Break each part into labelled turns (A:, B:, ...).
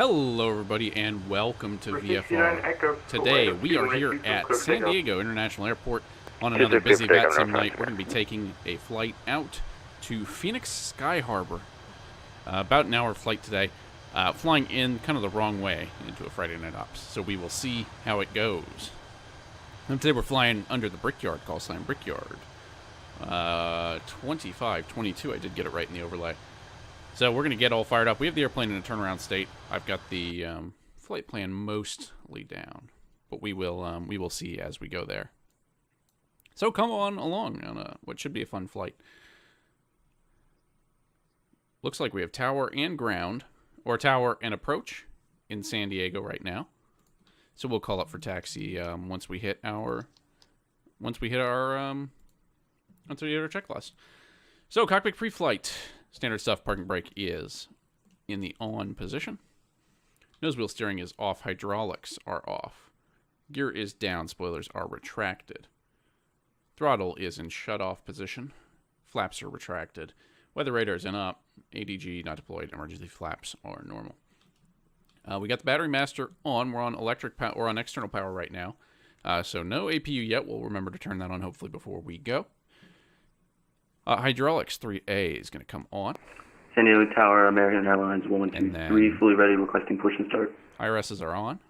A: Hello everybody and welcome to VFR. Today we are here at San Diego International Airport on another busy Vatsim night. We're going to be taking a flight out to Phoenix Sky Harbor. About an hour flight today, flying in kind of the wrong way into a Friday night ops. So we will see how it goes. And today we're flying under the Brickyard, call sign Brickyard. 2522, I did get it right in the overlay. So we're going to get all fired up. We have the airplane in a turnaround state. I've got the flight plan mostly down, but we will see as we go there. So come on along on what should be a fun flight. Looks like we have tower and ground, or tower and approach in San Diego right now. So we'll call up for taxi once we hit our checklist. So cockpit pre-flight. Standard stuff, parking brake is in the on position. Nose wheel steering is off, hydraulics are off. Gear is down, spoilers are retracted. Throttle is in shut-off position. Flaps are retracted. Weather radar is in up. ADG not deployed. Emergency flaps are normal. We got the battery master on. We're on electric power or on external power right now. So no APU yet. We'll remember to turn that on hopefully before we go. Hydraulics 3A is going to come on.
B: San Diego Tower, American Airlines 1123, fully ready, requesting push and start.
A: IRSs are on.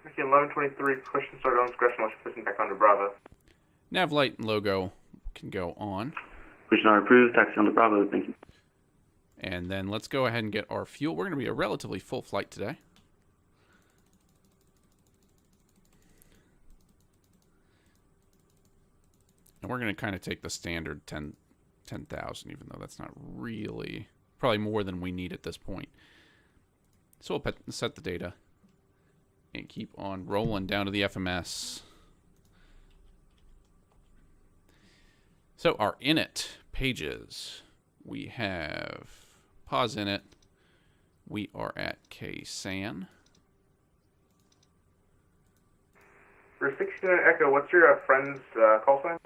C: Okay, 1123, push and start on discretion, launch pushing back onto Bravo.
A: Nav light and logo can go on.
B: Push and approved, taxi onto Bravo, thank you.
A: And then let's go ahead and get our fuel. We're going to be a relatively full flight today. And we're going to kind of take the standard 10,000, even though that's not really, probably more than we need at this point. So we'll set the data and keep on rolling down to the FMS. So our init pages, we have pause init. We are at KSAN.
C: For 69 Echo, what's your friend's call sign?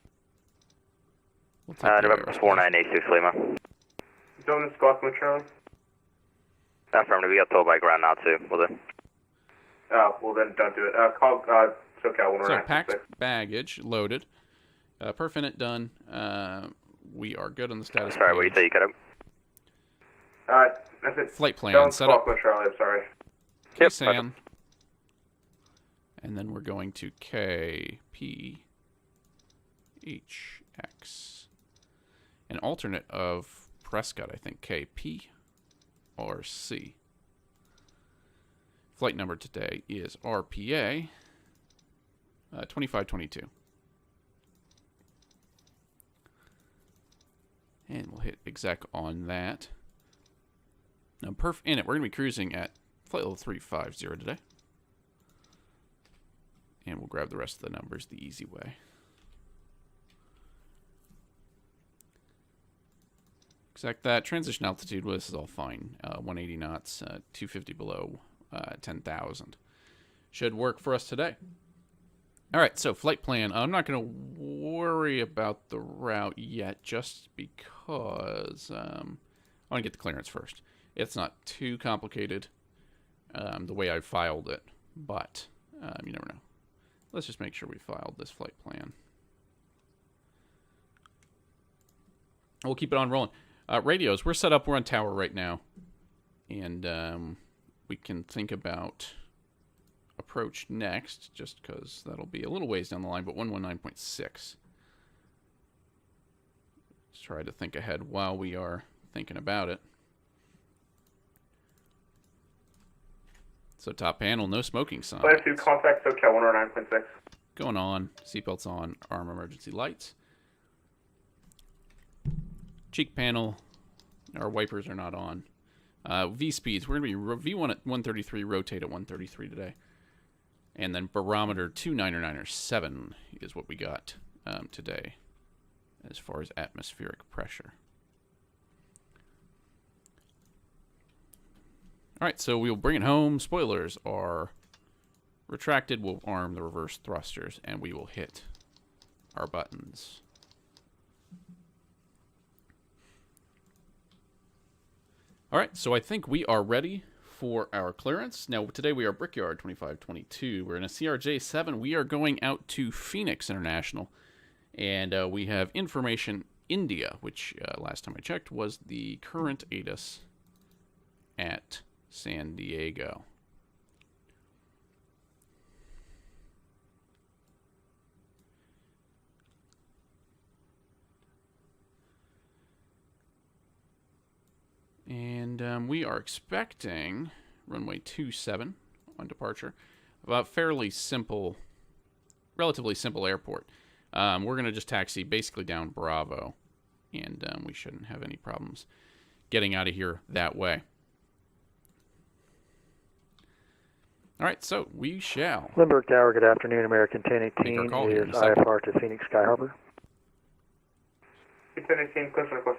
D: November 4986 Lima.
C: Zone is Squawk with Charlie.
D: Affirmative, we got told by ground not to. Will do.
C: Well then don't do it. Call SoCal 109.
A: So packed baggage loaded. Perf init done. We are good on the status.
D: Sorry, what you say you cut up?
C: That's it.
A: Flight plan
C: Zone
A: set up.
C: Squawk with Charlie, I'm sorry.
D: Yep,
A: KSAN. And then we're going to KPHX. An alternate of Prescott, I think, KP or C. Flight number today is RPA 2522. And we'll hit exec on that. Now, perf init, we're going to be cruising at flight level 350 today. And we'll grab the rest of the numbers the easy way. Exact that. Transition altitude, well, this is all fine. 180 knots, 250 below 10,000. Should work for us today. All right, so flight plan. I'm not going to worry about the route yet just because I want to get the clearance first. It's not too complicated the way I filed it, but you never know. Let's just make sure we filed this flight plan. We'll keep it on rolling. Radios, we're set up. We're on tower right now. And we can think about approach next, just because that'll be a little ways down the line, but 119.6. Let's try to think ahead while we are thinking about it. So top panel, no smoking sign.
C: Flight 2, contact SoCal 109.6.
A: Going on. Seatbelts on. Arm emergency lights. Cheek panel. Our wipers are not on. V speeds. We're going to be V1 at 133, rotate at 133 today. And then barometer 299.7 is what we got today as far as atmospheric pressure. All right, so we'll bring it home. Spoilers are retracted. We'll arm the reverse thrusters, and we will hit our buttons. All right, so I think we are ready for our clearance. Now, today we are Brickyard 2522. We're in a CRJ-7. We are going out to Phoenix International, and we have information India, which last time I checked was the current ATIS at San Diego. And we are expecting runway 27 on departure. About fairly simple, relatively simple airport. We're going to just taxi basically down Bravo, and we shouldn't have any problems getting out of here that way. All right, so we shall.
E: Limburg Tower, good afternoon. American 1018
A: here
E: is IFR to Phoenix Sky Harbor.
C: 1018, close request.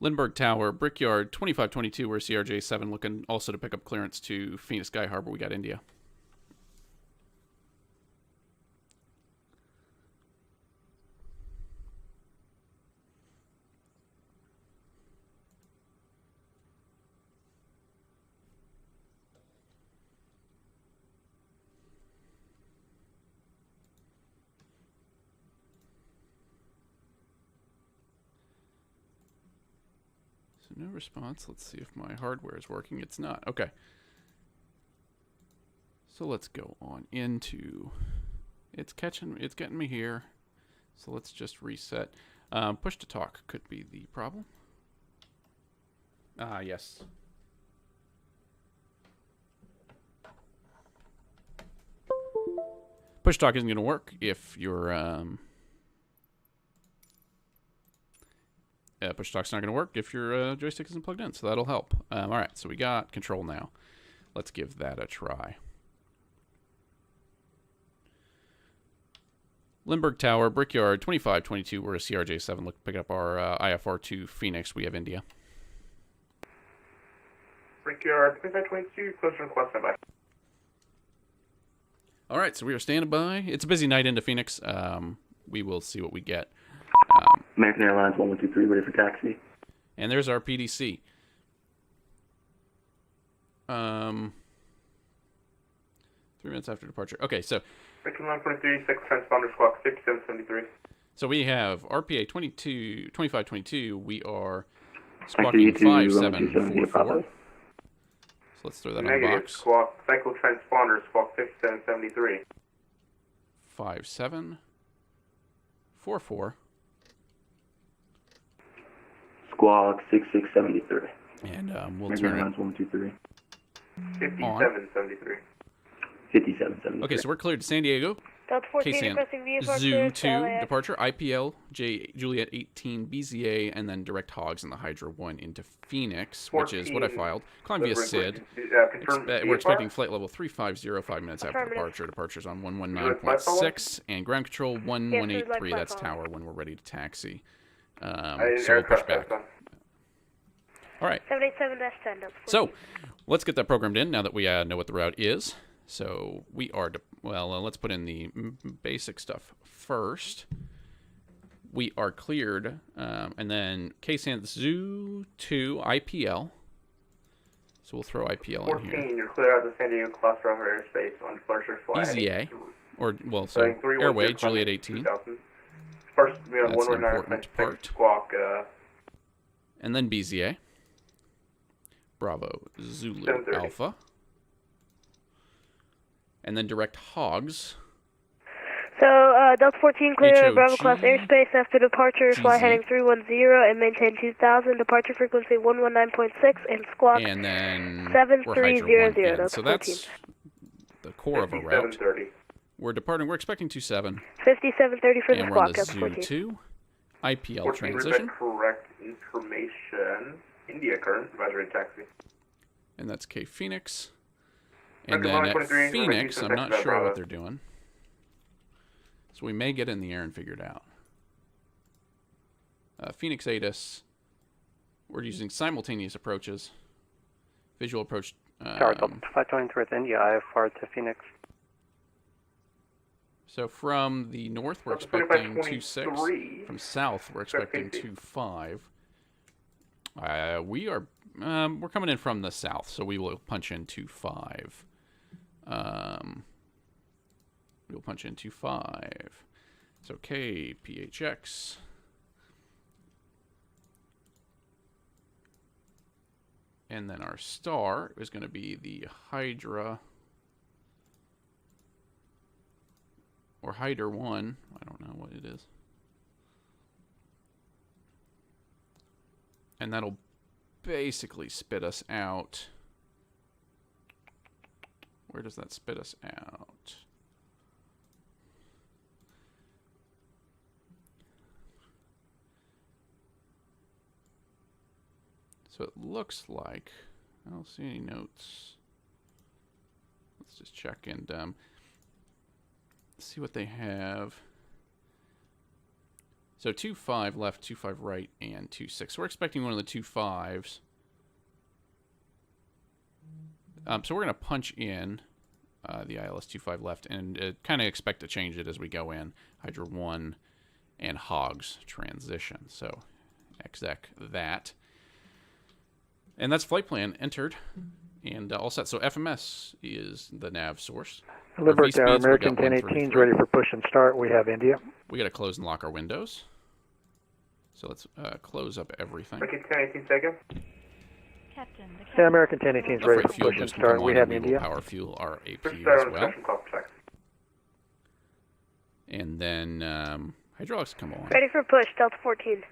A: Lindbergh Tower, Brickyard 2522, we're CRJ-7, looking also to pick up clearance to Phoenix Sky Harbor. We got India. No response. Let's see if my hardware is working. It's not. Okay. So let's go on into... It's getting me here. So let's just reset. Push to talk could be the problem. Ah, yes. Push to talk isn't going to work if you're... push to talk's not going to work if your joystick isn't plugged in, so that'll help. All right, so we got control now. Let's give that a try. Lindbergh Tower, Brickyard 2522. We're a CRJ-7. Look, pick up our IFR to Phoenix. We have India.
C: Brickyard 2522, close request. Bye.
A: All right, so we are standing by. It's a busy night into Phoenix. We will see what we get.
B: American Airlines 1123, ready for taxi.
A: And there's our PDC. 3 minutes after departure. Okay, so...
C: American 123, 6 transponder squawk 5773.
A: So we have RPA 2522. We are
B: Taxi
A: squawking
B: to
A: 5744. So let's throw that on the
C: Negative
A: box.
C: squawk, cycle transponder squawk 5773.
A: 5744.
B: Squawk 6673.
A: And we'll
B: American
A: turn
B: Airlines
A: it
B: 123.
C: 5773.
B: 5773.
A: Okay, so we're cleared to San Diego.
F: Delta 14 requesting VFR
A: Zoo 2
F: LAX.
A: departure. IPL Juliet 18 BZA, and then direct hogs in the Hydra 1 into Phoenix, which is what I filed. Climb via SID. We're expecting flight level 350 5 minutes after departure. Departure's on 119.6 and ground control 1183. That's tower when we're ready to taxi. So we'll push back. All right.
F: 787-10.
A: So let's get that programmed in now that we know what the route is. So we are, let's put in the basic stuff first. We are cleared, and then KSAN Zoo 2 IPL. So we'll throw IPL
C: 14,
A: in here.
C: you're clear out of the San Diego cluster of airspace on departure flight.
A: BZA, or, Airway, Juliet 18.
C: First, we have
A: That's an
C: 119.6
A: important part.
C: squawk,
A: And then BZA. Bravo, Zulu
C: 730.
A: Alpha. And then direct hogs.
F: So, Delta 14 clear Bravo class airspace after departure, fly heading 310 and maintain 2000, departure frequency 119.6 and squawk
A: And then
F: 7300.
A: So that's the core of a route.
C: 5730.
A: We're departing. We're expecting 27.
F: 5730 for the
A: And we're on
F: squawk,
A: the
F: Delta
A: Zoo
F: 14.
A: 2. IPL
C: 14,
A: transition.
C: with the correct information. India current, advisory taxi.
A: And that's K Phoenix. And
C: Record
A: then
C: line
A: at
C: 23,
A: Phoenix, I'm not
C: Texas,
A: sure
C: Bravo.
A: what they're doing. So we may get in the air and figure it out. Phoenix ATIS. We're using simultaneous approaches. Visual approach.
E: Tower Delta 523 with India, IFR to Phoenix.
A: So from the north, we're expecting 2-6. From south, we're expecting 2-5. We're coming in from the south, so we will punch in 2-5. We'll punch in 2-5. So KPHX. And then our star is going to be the Hydra. Or Hyder 1. I don't know what it is. And that'll basically spit us out. Where does that spit us out? So it looks like, I don't see any notes. Let's just check and see what they have. So 2-5 left, 2-5 right, and 2-6. So we're expecting one of the 2-5s. So we're going to punch in the ILS 2-5 left and kind of expect to change it as we go in. Hydra 1 and Hogs transition. So exec that. And that's flight plan entered and all set. So FMS is the nav source.
E: Liberty Tower, American 1018 is ready for push and start. We have India.
A: We got to close and lock our windows. So let's close up everything.
C: American 1018 second.
F: Captain,
E: Yeah, American 1018 is ready for push and start. We have India.
A: Power fuel our AP
C: Push
A: as
C: start
A: well.
C: on call protect.
A: And then hydraulics come on.
F: Ready for push, Delta 14.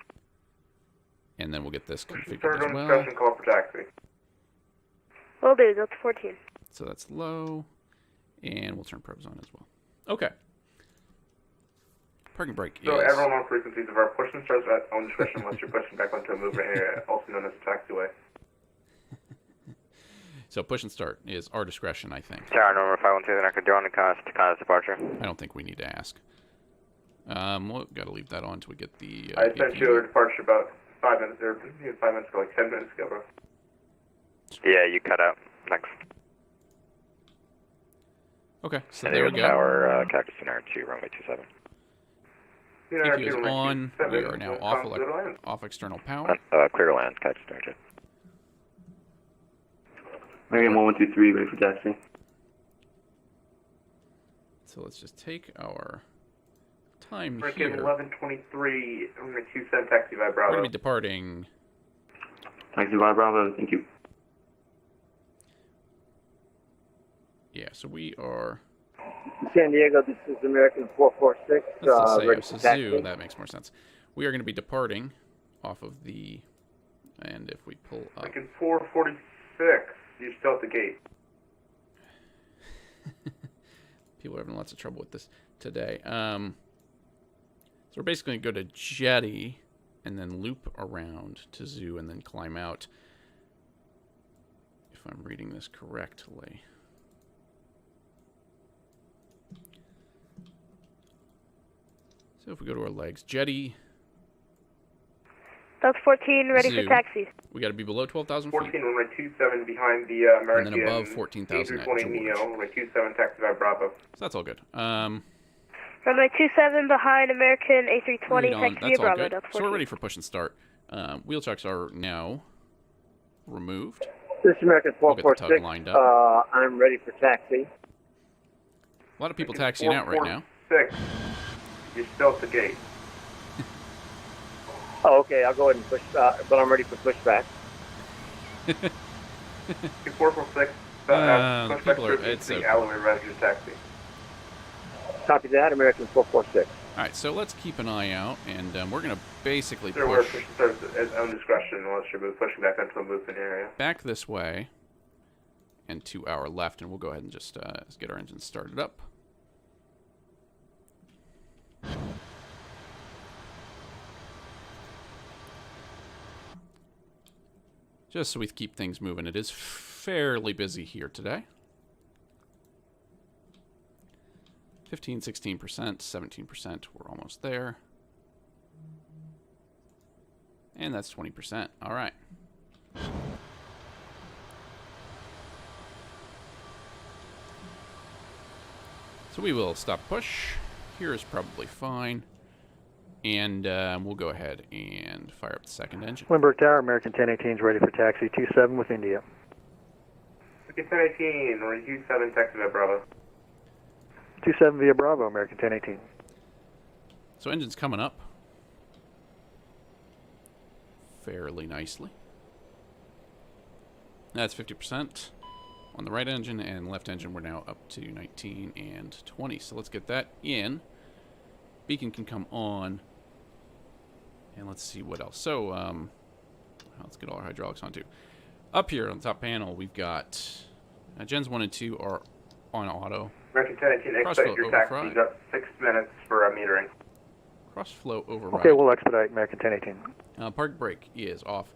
A: And then we'll get this
C: Push
A: configured
C: start
A: as
C: on
A: well.
C: discussion call for taxi.
F: Will do, Delta 14.
A: So that's low. And we'll turn probes on as well. Okay. Parking brake
C: So
A: is...
C: everyone on frequencies of our push and starts at own discretion unless you're pushing back onto a movement area, also known as a taxiway.
A: So push and start is our discretion, I think.
D: Tower number 512, I could do on the Conus departure.
A: I don't think we need to ask. We'll got to leave that on until we get the...
C: I sent you a departure about 5 minutes, or 5 minutes ago, like 10 minutes ago, bro.
D: Yeah, you cut out. Next.
A: Okay, so there we go.
D: Tower, Cactus Center to runway 27.
A: AP is on. We are now off external power.
D: Clear land, Cactus Center.
B: American 1123, ready for taxi.
A: So let's just take our time
C: American
A: here.
C: 1123, runway 27, taxi by Bravo.
A: We're going to be departing.
B: Taxi by Bravo, thank you.
A: Yeah, so we are...
G: San Diego, this is American 446.
A: Let's just say Zoo. That makes more sense. We are going to be departing off of the... And if we pull up...
C: American 446, you're still at the gate.
A: People are having lots of trouble with this today. So we're basically going to go to Jetty and then loop around to Zoo and then climb out. If I'm reading this correctly. So if we go to our legs, Jetty.
F: Delta 14, ready
A: Zoo.
F: for taxi.
A: We got to be below 12,000
C: 14,
A: feet.
C: runway 27 behind the American
A: And then above 14,000 at
C: A320
A: George.
C: Neo, runway 27, taxi by Bravo.
A: So that's all good.
F: Runway 27 behind American A320,
A: Lead on.
F: taxi
A: That's all
F: Bravo,
A: good.
F: Delta
A: So
F: 14.
A: we're ready for push and start. Wheel checks are now removed.
G: This is American
A: We'll get the tug
G: 446.
A: lined up.
G: I'm ready for taxi.
A: A lot of people taxiing out right now.
C: 446, you're still at the gate.
G: Oh, okay, I'll go ahead and push, but I'm ready for pushback.
C: 446, push back
A: people are- it's
C: frequency,
A: okay.
C: Alloway register taxi.
G: Copy that, American 446.
A: All right, so let's keep an eye out, and we're going to basically
C: Sir, we're
A: push
C: pushing starts at own discretion unless you're pushing back onto a movement area.
A: back this way and to our left, and we'll go ahead and just get our engines started up. Just so we keep things moving. It is fairly busy here today. 15, 16%, 17%. We're almost there. And that's 20%. All right. So we will stop push. Here is probably fine. And we'll go ahead and fire up the second engine.
E: Limburg Tower, American 1018 is ready for taxi 27 with India.
C: American 1018, runway 27, taxi via Bravo.
E: 27 via Bravo, American 1018.
A: So engine's coming up fairly nicely. That's 50% on the right engine, and left engine we're now up to 19 and 20. So let's get that in. Beacon can come on. And let's see what else. So, let's get all our hydraulics on too. Up here on the top panel, we've got gens 1 and 2 are on auto.
C: American 1018, expedite your taxi. You've got 6 minutes for metering.
A: Cross flow override.
E: Okay, we'll expedite American 1018.
A: Park brake is off.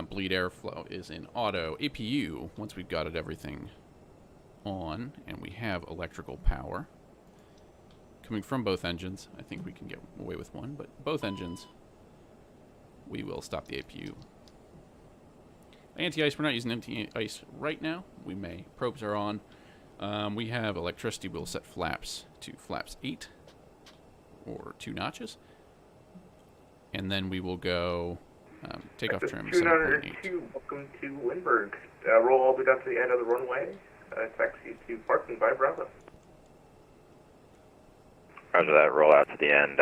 A: Bleed airflow is in auto. APU, once we've got everything on, and we have electrical power coming from both engines. I think we can get away with one, but both engines, we will stop the APU. Anti-ice, we're not using anti-ice right now. We may. Probes are on. We have electricity. We'll set flaps to flaps 8 or 2 notches. And then we will go takeoff trim 7.8.
C: Welcome to Lindbergh. Roll all the way down to the end of the runway. Taxi to parking by Bravo.
D: Roger that. Roll out to the end.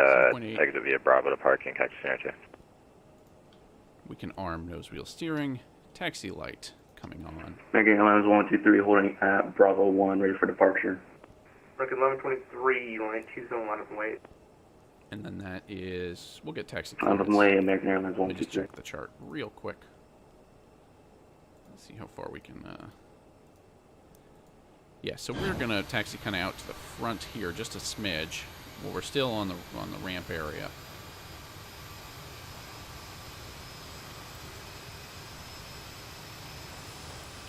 D: Exit via Bravo to parking. Taxi Center 2.
A: We can arm nose wheel steering. Taxi light coming on.
B: American Airlines 123 holding at Bravo 1, ready for departure.
C: American 1123, runway 27, line up and wait.
A: And then that is, we'll get taxi
B: Line up and wait, American Airlines
A: Let me just
B: 123.
A: check the chart real quick. Let's see how far we can, yeah, so we're gonna taxi kind of out to the front here, just a smidge. Well, we're still on the ramp area.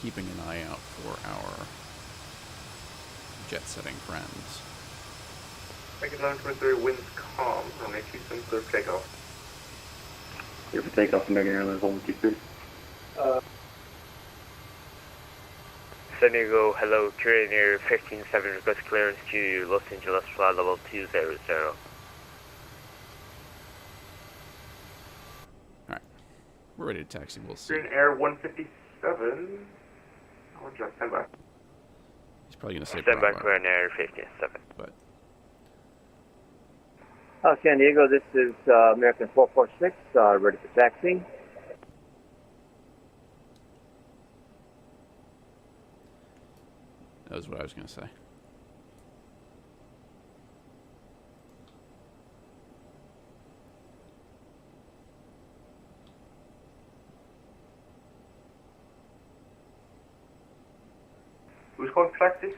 A: Keeping an eye out for our jet-setting friends.
C: American 1123, winds calm, runway 27, clear for takeoff.
B: Here for takeoff, American Airlines 123.
H: San Diego, hello, Korean Air 157, request clearance to Los Angeles, flight level 200.
A: Alright, we're ready to taxi, we'll see.
C: Korean Air 157, I'll just stand by.
A: He's probably going to say
H: Stand by,
A: Bravo,
H: Korean Air 57.
A: but
G: San Diego, this is American 446, ready for taxi.
A: that was what I was going to say.
C: Who's calling for taxi?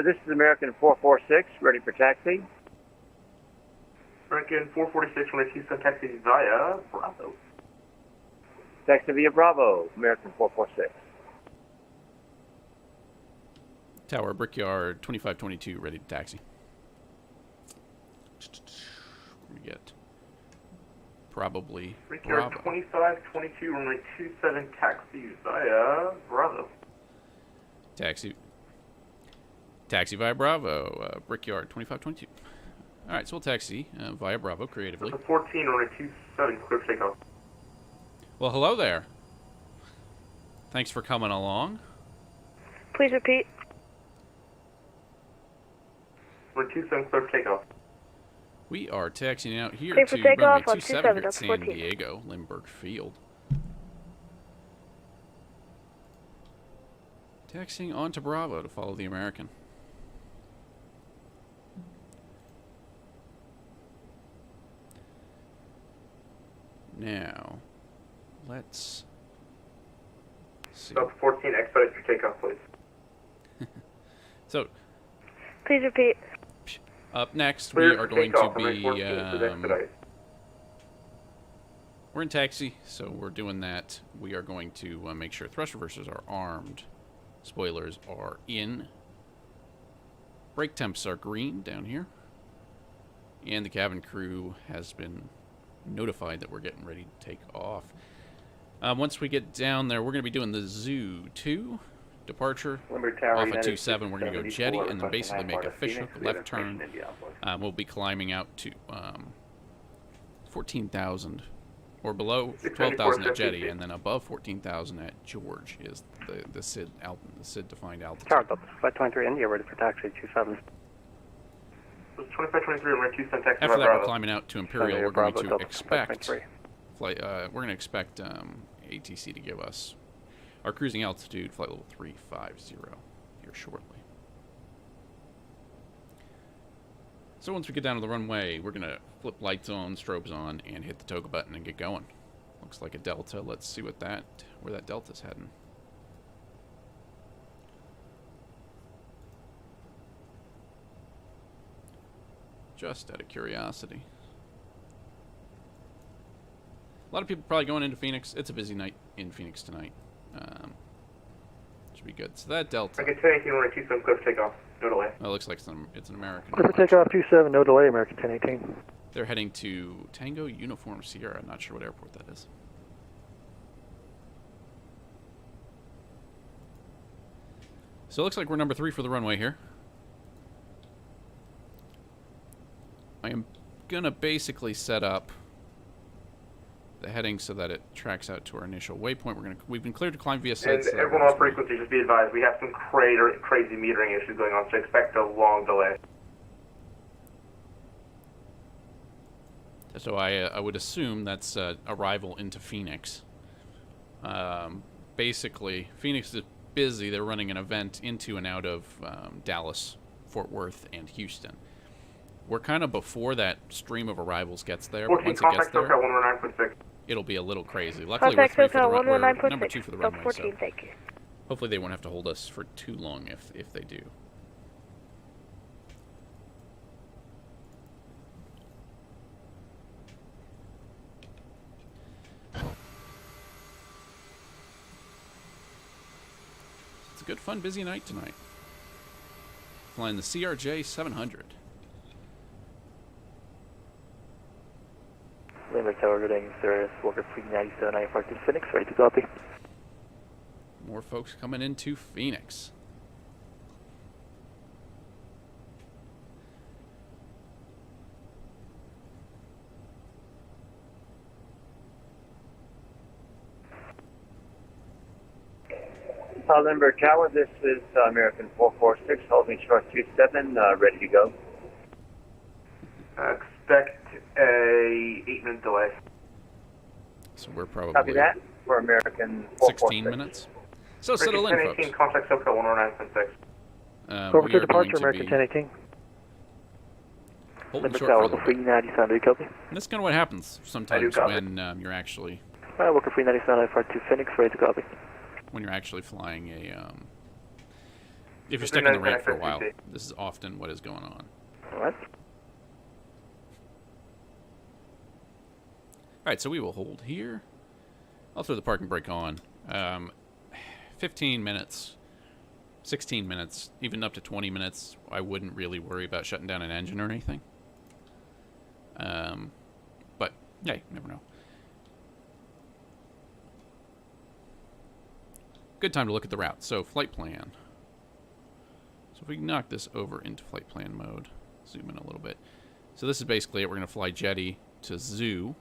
G: This is American 446, ready for taxi.
C: American 446, runway 27, taxi via Bravo.
G: Taxi via Bravo, American 446.
A: Tower, Brickyard, 2522, ready to taxi. We get probably
C: Brickyard
A: Bravo.
C: 2522, runway 27, taxi via Bravo.
A: Taxi via Bravo, Brickyard 2522. All right, so we'll taxi via Bravo creatively.
C: 14, runway 27, clear for takeoff.
A: Well, hello there. Thanks for coming along.
F: Please repeat.
C: Runway 27, clear for takeoff.
A: We are taxiing out here
F: Clear for
A: to
F: takeoff
A: runway
F: on
A: 27
F: 27,
A: here at
F: that's
A: San
F: 14.
A: Diego, Lindbergh Field. Taxiing on to Bravo to follow the American. Now, let's see.
C: Delta 14, expedite your takeoff, please.
A: So,
F: Please repeat.
A: up next,
C: Clear
A: we
C: for
A: are going
C: takeoff,
A: to
C: runway
A: be,
C: 14, please expedite.
A: we're in taxi, so we're doing that. We are going to make sure thrust reversers are armed. Spoilers are in. Brake temps are green down here. And the cabin crew has been notified that we're getting ready to take off. Once we get down there, we're going to be doing the Zoo 2 departure off at 27. We're going to go jetty and then basically make a fishhook left turn. We'll be climbing out to 14,000 or below 12,000 at jetty, and then above 14,000 at George is the SID defined altitude.
E: Tower Delta Flight 23 India, ready for taxi 27.
C: 2523, I'm ready to send taxi.
A: After that, we're climbing out to Imperial. We're going to expect ATC to give us our cruising altitude, flight level 350, here shortly. So once we get down to the runway, we're going to flip lights on, strobes on, and hit the toga button and get going. Looks like a Delta. Let's see where that Delta's heading. Just out of curiosity. A lot of people probably going into Phoenix. It's a busy night in Phoenix tonight. Should be good. So that Delta.
C: I can say anything when I choose some cliff takeoff. No delay.
A: Well, it looks like it's an American.
E: Clipper takeoff 27, no delay, American 1018.
A: They're heading to Tango Uniform Sierra. I'm not sure what airport that is. So it looks like we're number 3 for the runway here. I am gonna basically set up the heading so that it tracks out to our initial waypoint. We've been cleared to climb via sites.
C: And everyone on frequency, just be advised, we have some crazy metering issues going on, so expect a long delay.
A: So I would assume that's arrival into Phoenix. Basically, Phoenix is busy. They're running an event into and out of Dallas, Fort Worth, and Houston. We're kind of before that stream of arrivals gets there, but once it gets there, it'll be a little crazy. Luckily, we're number 2 for the runway, so hopefully they won't have to hold us for too long if they do. It's a good, fun, busy night tonight. Flying the CRJ-700.
E: Lima Tower getting Sirius Walker 397, I parked in Phoenix, ready to copy.
A: More folks coming into Phoenix.
G: Limburg Tower, this is American 446, holding short 27, ready to go.
C: Expect a 8-minute delay.
A: So we're probably
G: Copy that for American
A: 16 minutes. So settle in, folks.
C: 1018, contact SoCal 109.6.
E: Over to departure, American 1018.
A: Holding
E: Limburg
A: short
E: Tower,
A: for a
E: Walker 397, do you copy?
A: And that's kind of what happens sometimes when you're actually...
E: Walker 397, I parked to Phoenix, ready to copy.
A: When you're actually flying a... if you're stuck in the ramp for a while, this is often what is going on.
E: Alright.
A: Alright, so we will hold here. I'll throw the parking brake on. 15 minutes, 16 minutes, even up to 20 minutes, I wouldn't really worry about shutting down an engine or anything. But, yeah, you never know. Good time to look at the route. So, flight plan. So if we knock this over into flight plan mode, zoom in a little bit. So this is basically it. We're going to fly jetty to Zoo.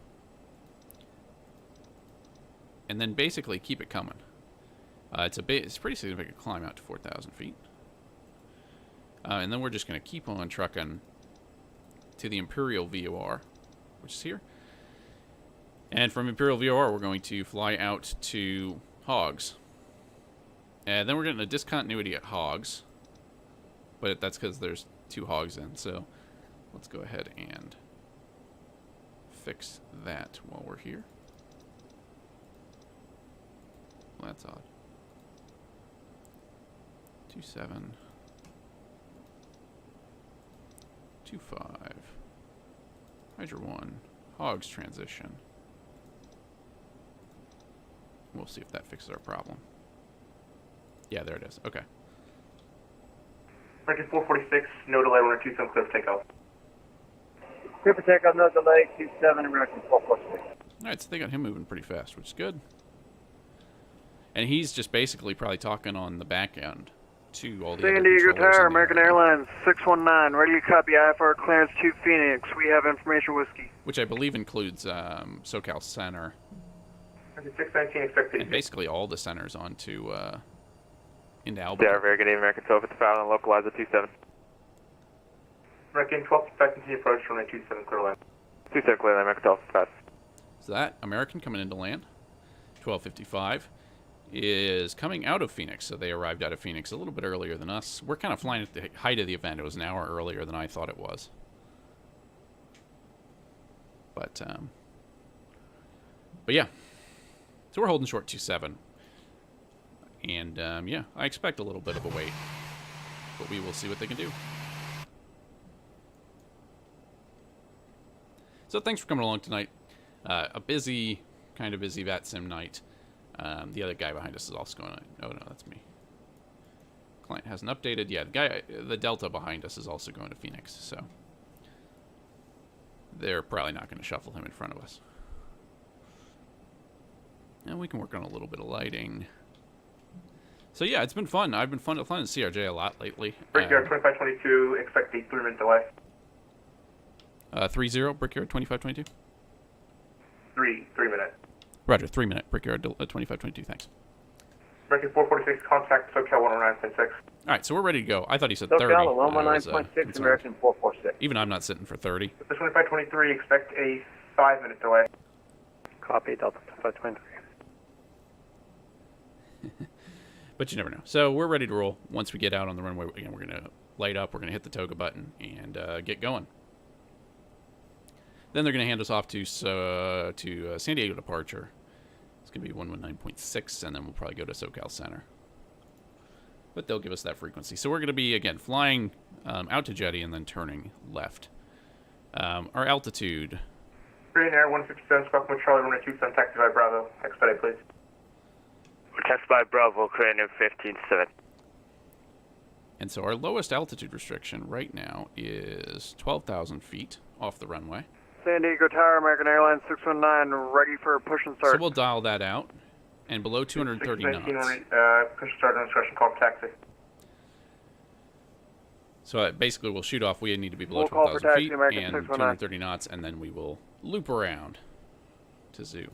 A: And then basically keep it coming. It's a pretty significant climb out to 4,000 feet. And then we're just going to keep on trucking to the Imperial VOR, which is here. And from Imperial VOR, we're going to fly out to Hogs. And then we're getting a discontinuity at Hogs. But that's because there's 2 Hogs in. So let's go ahead and fix that while we're here. Well, that's odd. 27. 25. Hydra 1. Hogs transition. We'll see if that fixes our problem. Yeah, there it is. Okay.
C: American 446, no delay, we're at Tucson Cliff takeoff.
G: Clear for takeoff, no delay, 27, American 446.
A: Alright, so they got him moving pretty fast, which is good. And he's just basically probably talking on the back end to all the
E: San
A: other
E: Diego
A: controllers
E: Tower,
A: in the
E: American
A: area.
E: Airlines 619, ready to copy IFR clearance to Phoenix. We have information whiskey.
A: Which I believe includes SoCal Center.
C: 619, expect
A: And basically all the centers onto into
D: Yeah,
A: Albuquerque.
D: very good evening, American 12 at the foul and localize at 27.
C: American 12, expect continue approach from 27, clear line.
D: 27 clear line, American 12 at the foul.
A: So that American coming into land, 12:55, is coming out of Phoenix. So they arrived out of Phoenix a little bit earlier than us. We're kind of flying at the height of the event. It was an hour earlier than I thought it was. But yeah. So we're holding short 27. And yeah, I expect a little bit of a wait. But we will see what they can do. So thanks for coming along tonight. A busy, kind of busy Vatsim night. The other guy behind us is also going on. Oh no, that's me. Client hasn't updated. Yeah, the Delta behind us is also going to Phoenix. So they're probably not going to shuffle him in front of us. And we can work on a little bit of lighting. So yeah, it's been fun. I've been flying CRJ a lot lately.
C: Brickyard 2522, expect a 3-minute delay.
A: 30, Brickyard 2522.
C: 3 minute.
A: Roger, 3-minute, Brickyard 2522, thanks.
C: American 446, contact SoCal 109.6.
A: Alright, so we're ready to go. I thought he said 30.
G: SoCal 119.6, American 446.
A: Even I'm not sitting for 30.
C: The 2523, expect a 5-minute delay.
E: Copy, Delta 523.
A: But you never know. So we're ready to roll. Once we get out on the runway, again, we're going to light up. We're going to hit the toga button and get going. Then they're going to hand us off to San Diego departure. It's going to be 119.6, and then we'll probably go to SoCal Center. But they'll give us that frequency. So we're going to be, again, flying out to Jetty and then turning left. Our altitude.
C: Green Air 157, Squawk with Charlie, runway 27, taxi by Bravo. Expedite, please.
H: Taxi by Bravo, Korean Air 157.
A: And so our lowest altitude restriction right now is 12,000 feet off the runway.
E: San Diego Tower, American Airlines 619, ready for push and start.
A: So we'll dial that out. And below 230 knots.
C: Push start on discretion, call for taxi.
A: So basically we'll shoot off. We need to be below
E: We'll call for
A: 12,000
E: taxi,
A: feet
E: American
A: and
E: 619.
A: 230 knots, and then we will loop around to Zoo.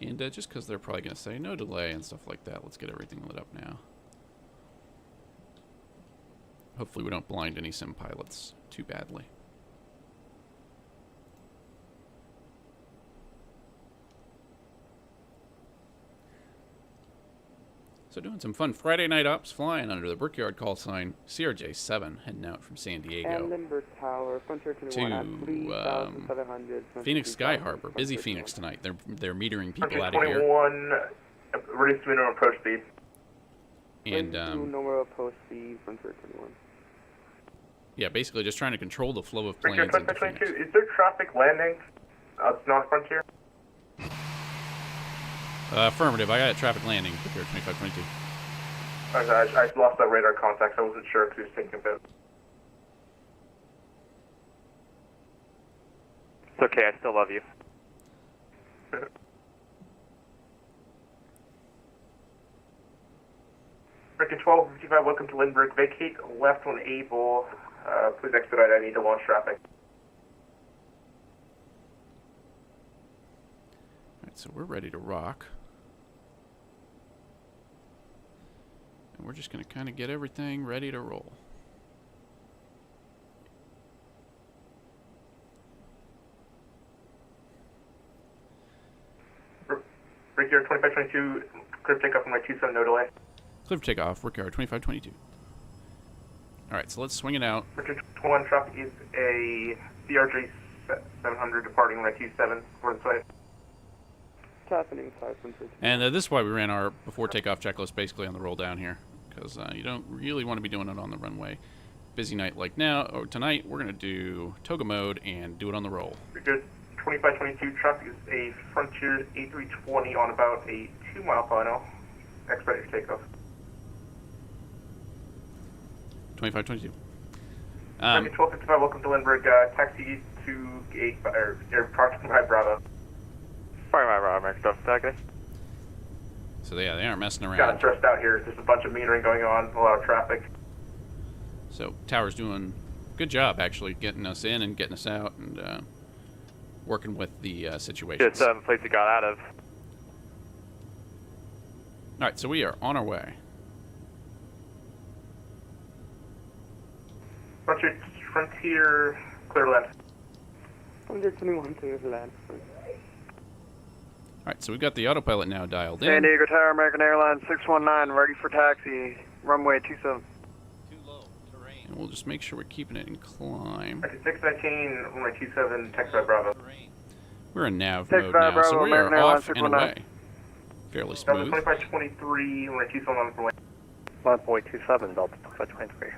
A: And just because they're probably going to say no delay and stuff like that, let's get everything lit up now. Hopefully we don't blind any sim pilots too badly. So doing some fun Friday night ops, flying under the Brickyard call sign CRJ-7, heading out from San Diego
I: Tower,
A: to Phoenix Sky Harbor. Busy Phoenix tonight. They're metering people out of here.
C: 21, ready to minimum approach speed.
A: And
I: number post speed, 21.
A: Yeah, basically just trying to control the flow of planes into Phoenix.
C: Is there traffic landing? It's not Frontier.
A: Affirmative. I got a traffic landing. Brickyard 2522.
C: I lost that radar contact. I wasn't sure because he was taking a bit.
D: It's okay, I still love you.
C: American 1255, welcome to Lindbergh. Vacate left when able. Please expedite. I need to launch traffic.
A: Alright, so we're ready to rock. And we're just going to kind of get everything ready to roll.
C: Brickyard 2522, clear takeoff from my 27, no delay.
A: Clear for takeoff, Brickyard 2522. Alright, so let's swing it out.
C: Brickyard 21, traffic is a CRJ-700 departing my 27 for the site.
I: Happening 500.
A: And this is why we ran our before takeoff checklist basically on the roll down here. Because you don't really want to be doing it on the runway. Busy night like now, or tonight, we're going to do toga mode and do it on the roll.
C: Brickyard 2522, traffic is a Frontier A320 on about a 2-mile final. Expedite your takeoff.
A: 2522.
C: American 1255, welcome to Lindbergh. Taxi to gate, or parking by Bravo.
H: Parking by Bravo, American 1255.
A: So yeah, they aren't messing around.
C: Got it stressed out here. There's a bunch of metering going on, a lot of traffic.
A: So tower's doing a good job actually getting us in and getting us out and working with the situation.
H: Just place we got out of.
A: All right, so we are on our way.
C: Frontier, clear left.
I: 121 to land.
A: All right, so we've got the autopilot now dialed in.
E: San Diego Tower, American Airlines 619, ready for taxi, runway 27.
A: And we'll just make sure we're keeping it in climb.
C: 619, runway 27, text by Bravo.
A: We're in nav
E: Text
A: mode
E: by
A: now,
E: Bravo,
A: so we
E: American
A: are
E: Airlines
A: off and
E: 619.
A: away. Fairly
C: Delta
A: smooth.
C: 2523, runway 27 on the way.
H: 1.27, Delta 2523.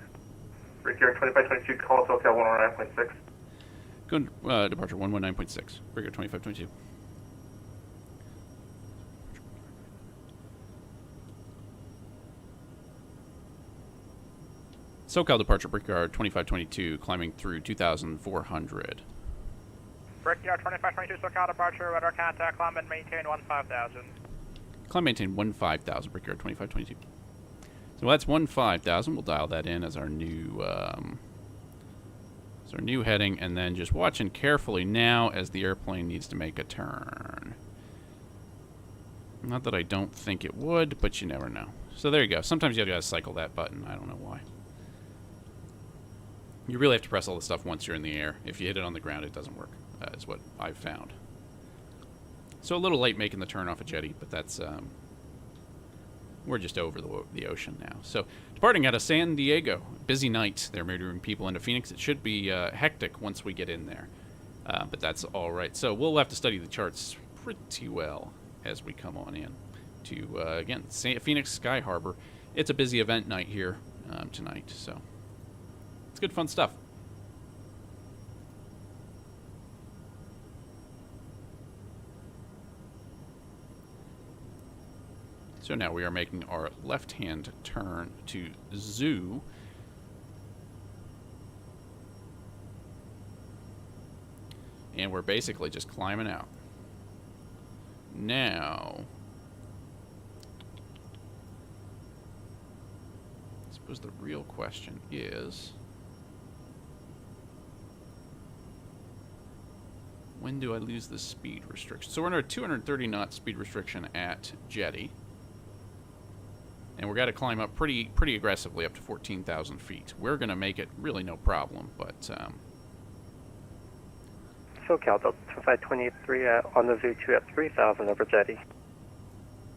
C: Brickyard 2522, call us hotel 109.6.
A: Good, departure 119.6. Brigade 2522. SoCal departure Brickyard 2522, climbing through 2,400.
J: Brickyard 2522, SoCal departure, radar contact, climb and maintain 15,000.
A: Climb maintain 15,000, Brickyard 2522. So that's 15,000. We'll dial that in as our new heading, and then just watching carefully now as the airplane needs to make a turn. Not that I don't think it would, but you never know. So there you go. Sometimes you gotta cycle that button. I don't know why. You really have to press all the stuff once you're in the air. If you hit it on the ground, it doesn't work, is what I've found. So a little late making the turn off a jetty, but that's... we're just over the ocean now. So, departing out of San Diego. Busy night. They're metering people into Phoenix. It should be hectic once we get in there. But that's all right. So, we'll have to study the charts pretty well as we come on in to, again, Phoenix Sky Harbor. It's a busy event night here tonight. So, it's good fun stuff. So now we are making our left-hand turn to Zoo. And we're basically just climbing out. Now, I suppose the real question is, when do I lose the speed restriction? So we're under a 230 knot speed restriction at Jetty. And we're got to climb up pretty aggressively up to 14,000 feet. We're going to make it really no problem, but...
H: SoCal Delta 2523 on the Zoo2 at 3,000 over Jetty.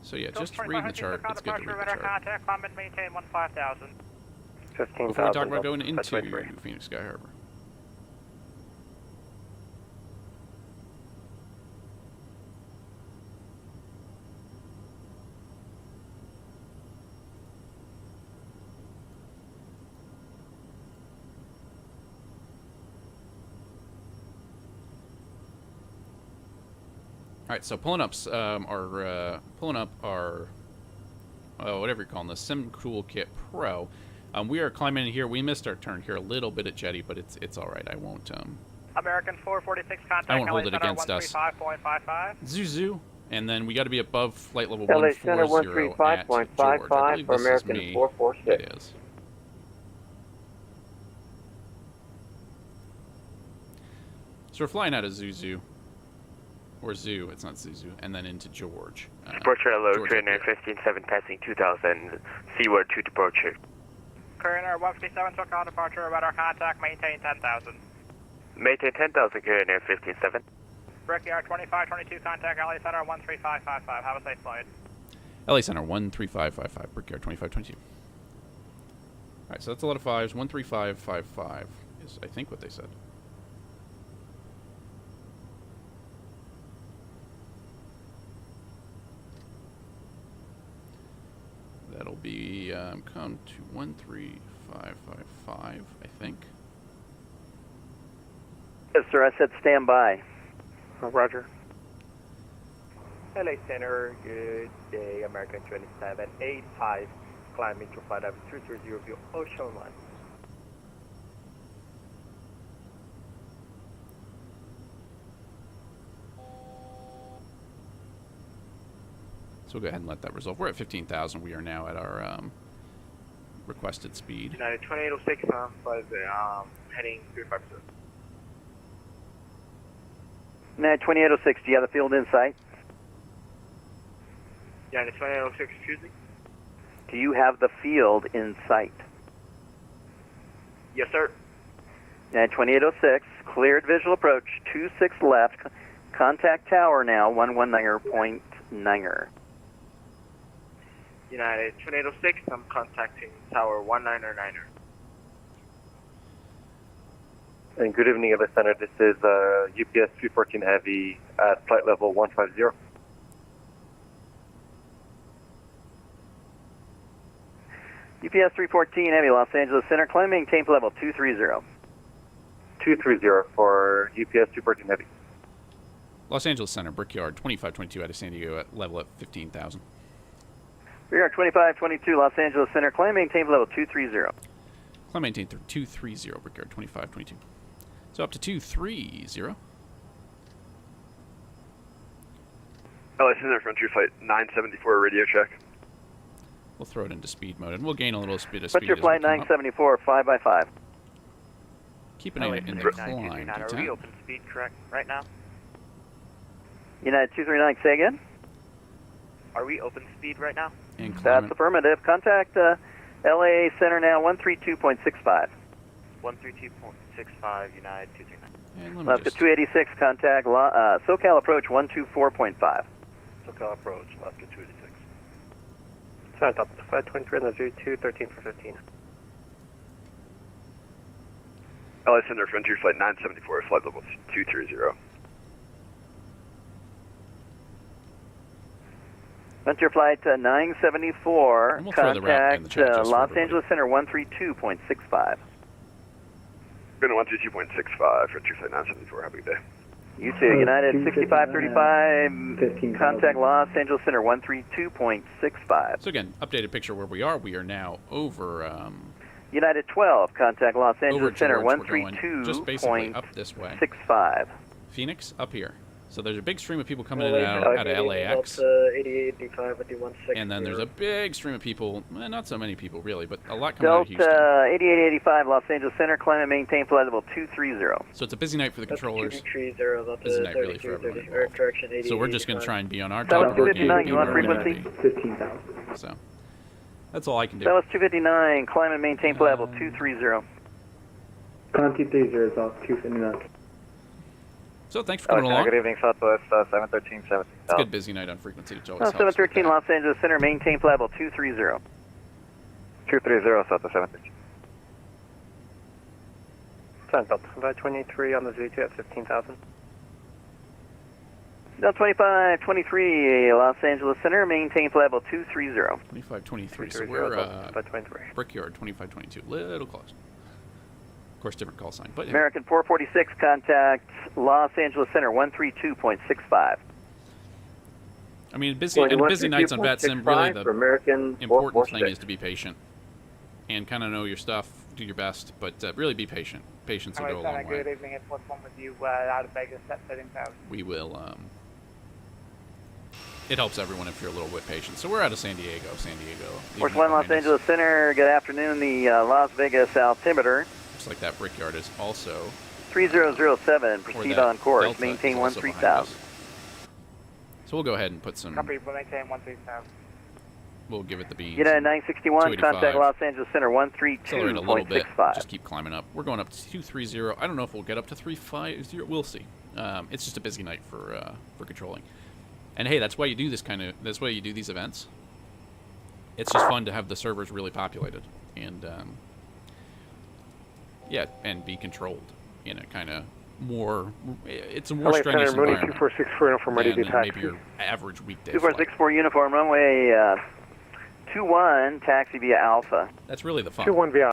A: So yeah, just reading the chart. It's good to read the chart.
J: Contact, climb and maintain 15,000.
H: 15,000.
A: Before we talk about going into Phoenix Sky Harbor. All right, so pulling up our whatever you're calling this SimToolKit Pro. We are climbing in here. We missed our turn here a little bit at Jetty, but it's all right. I won't
J: American 446 contact.
A: I won't hold it against us.
J: 135.55.
A: Zoo, and then we got to be above flight level
G: LA
A: 140
G: Center
A: at George. I
G: 135.55
A: believe
G: for
A: this
G: American
A: is me.
G: 446.
A: It is. So we're flying out of Zoo. Or Zoo, it's not Zoo, and then into George.
H: Departure hello, train 15-7 passing 2,000, seaward to departure.
J: Current air 157, SoCal departure, radar contact, maintain 10,000.
H: Maintain 10,000, current air 15-7.
J: Brickyard 2522, contact LA Center 13555, have a safe flight.
A: LA Center 13555, Brickyard 2522. Alright, so that's a lot of fives. 13555 is, I think, what they said. That'll be come to 13555, I think.
G: Yes, sir. I said stand by.
H: Roger.
K: LA Center, good day. American 2785, climbing to flight level 330 view Ocean 1.
A: So we'll go ahead and let that resolve. We're at 15,000. We are now at our requested speed.
J: United 2806, heading 350.
G: United 2806, do you have the field in sight?
J: United 2806, excuse me?
G: Do you have the field in sight?
J: Yes, sir.
G: United 2806, cleared visual approach, 26 left, contact tower now, 119.9.
J: United 2806, I'm contacting tower 199er.
K: And good evening, LA Center. This is UPS 314 Heavy at flight level 150.
G: UPS 314 Heavy, Los Angeles Center, climb maintain for level 230.
K: 230 for UPS 314 Heavy.
A: Los Angeles Center, Brickyard, 2522 out of San Diego at level at 15,000.
G: Brickyard 2522, Los Angeles Center, climb maintain for level 230.
A: Climb maintain through 230, Brickyard, 2522. So up to 230.
L: LA Center, Frontier Flight 974, radio check.
A: We'll throw it into speed mode, and we'll gain a little bit of speed.
G: Frontier Flight 974, 5x5.
A: Keep an eye in the climb.
H: Are we open speed correct right now?
G: United 239, say again?
H: Are we open speed right now?
G: That's affirmative. Contact LA Center now, 132.65.
H: 132.65, United 239.
G: Left at 286, contact SoCal approach 124.5.
K: SoCal approach, left at 286. Sorry, top 523 on the 0213 for 15.
L: LA Center, Frontier Flight 974, flight level 230.
G: Frontier Flight 974,
A: we'll
G: contact Los Angeles Center 132.65.
L: Been 132.65, Frontier Flight 974, have a good day.
G: You too, United 6535, contact Los Angeles Center 132.65.
A: So again, updated picture where we are. We are now over...
G: United 12, contact Los Angeles Center
A: George, 132.65. Just basically up this way. Phoenix, up here. So there's a big stream of people coming in and out of LAX.
M: 8885 at the 16.
A: And then there's a big stream of people, not so many people really, but a lot coming out of
G: Delta
A: Houston.
G: 8885 Los Angeles Center, climb and maintain flight level 230.
A: So it's a busy night for the controllers.
M: 230,
A: busy night really for everyone involved. So we're just going to try and be on our
G: top
A: of our game.
G: You want frequency?
M: 15,000.
A: So that's all I can do.
G: That was 259, climb and maintain flight level 230.
M: Conti 30 is off 259.
A: So thanks for coming along.
D: Good evening, Southwest 713, 17.
A: It's a good busy night on frequency. It's always
G: 713 Los Angeles Center, maintain flight level 230.
D: 230, Southwest 713.
K: Delta 523 on the Z2 at 15,000.
G: Delta 2523 Los Angeles Center, maintain flight level 230.
A: 2523, so we're Brickyard 2522, little close. Of course, different call sign. But
G: American 446, contact Los Angeles Center 132.65.
A: I mean, busy nights on Vatsim, really the important thing is to be patient and kind of know your stuff, do your best, but really be patient. Patience will go a long way.
J: Good evening, it's what's one with you out of Vegas at 13,000.
A: We will, it helps everyone if you're a little bit patient. So we're out of San Diego.
G: Force 1 Los Angeles Center, good afternoon, the Las Vegas altimeter.
A: Looks like that Brickyard is also
G: 3007, proceed on course, maintain 13,000.
A: So we'll go ahead and put some...
J: Copy, we'll maintain 13,000.
A: We'll give it the beans.
G: United 961, contact Los Angeles Center 132.65.
A: Accelerate a little bit, just keep climbing up. We're going up to 230. I don't know if we'll get up to 350. We'll see. It's just a busy night for controlling. And hey, that's why you do that's why you do these events. It's just fun to have the servers really populated and yeah, and be controlled in a kind of more. It's a more strenuous environment
K: 2464 uniform ready to taxi.
A: Maybe your average weekday.
G: 2464 uniform runway 21 taxi via Alpha.
A: That's really the fun.
K: 21 via.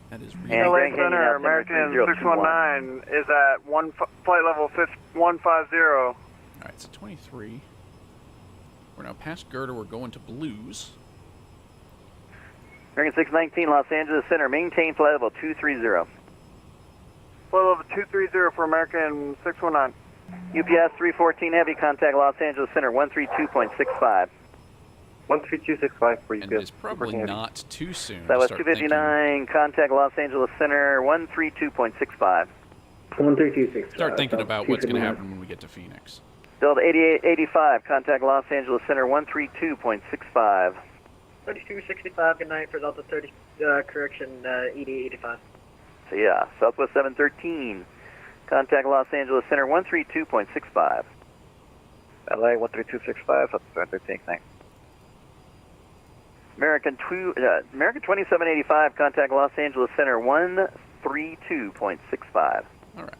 G: That is
E: really. LA Center, American 619 is at flight level 150.
A: All right, so 23. We're now past Girder. We're going to Blues.
G: American 619, Los Angeles Center, maintain flight level 230.
E: Flight level 230 for American 619.
G: UPS 314 Heavy, contact Los Angeles Center 132.65.
K: 13265 for UPS.
A: And it's probably not too soon.
G: That
A: to
G: was
A: start
G: 259, contact Los Angeles Center 132.65.
M: 13265.
A: Start thinking about what's going to happen when we get to Phoenix.
G: Delta 8885, contact Los Angeles Center 132.65.
I: 3265, good night for Delta 30, correction, 8885.
G: So yeah, Southwest 713, contact Los Angeles Center 132.65.
K: LA 13265, Southwest 713, thanks.
G: American 2785, contact Los Angeles Center 132.65.
A: All right.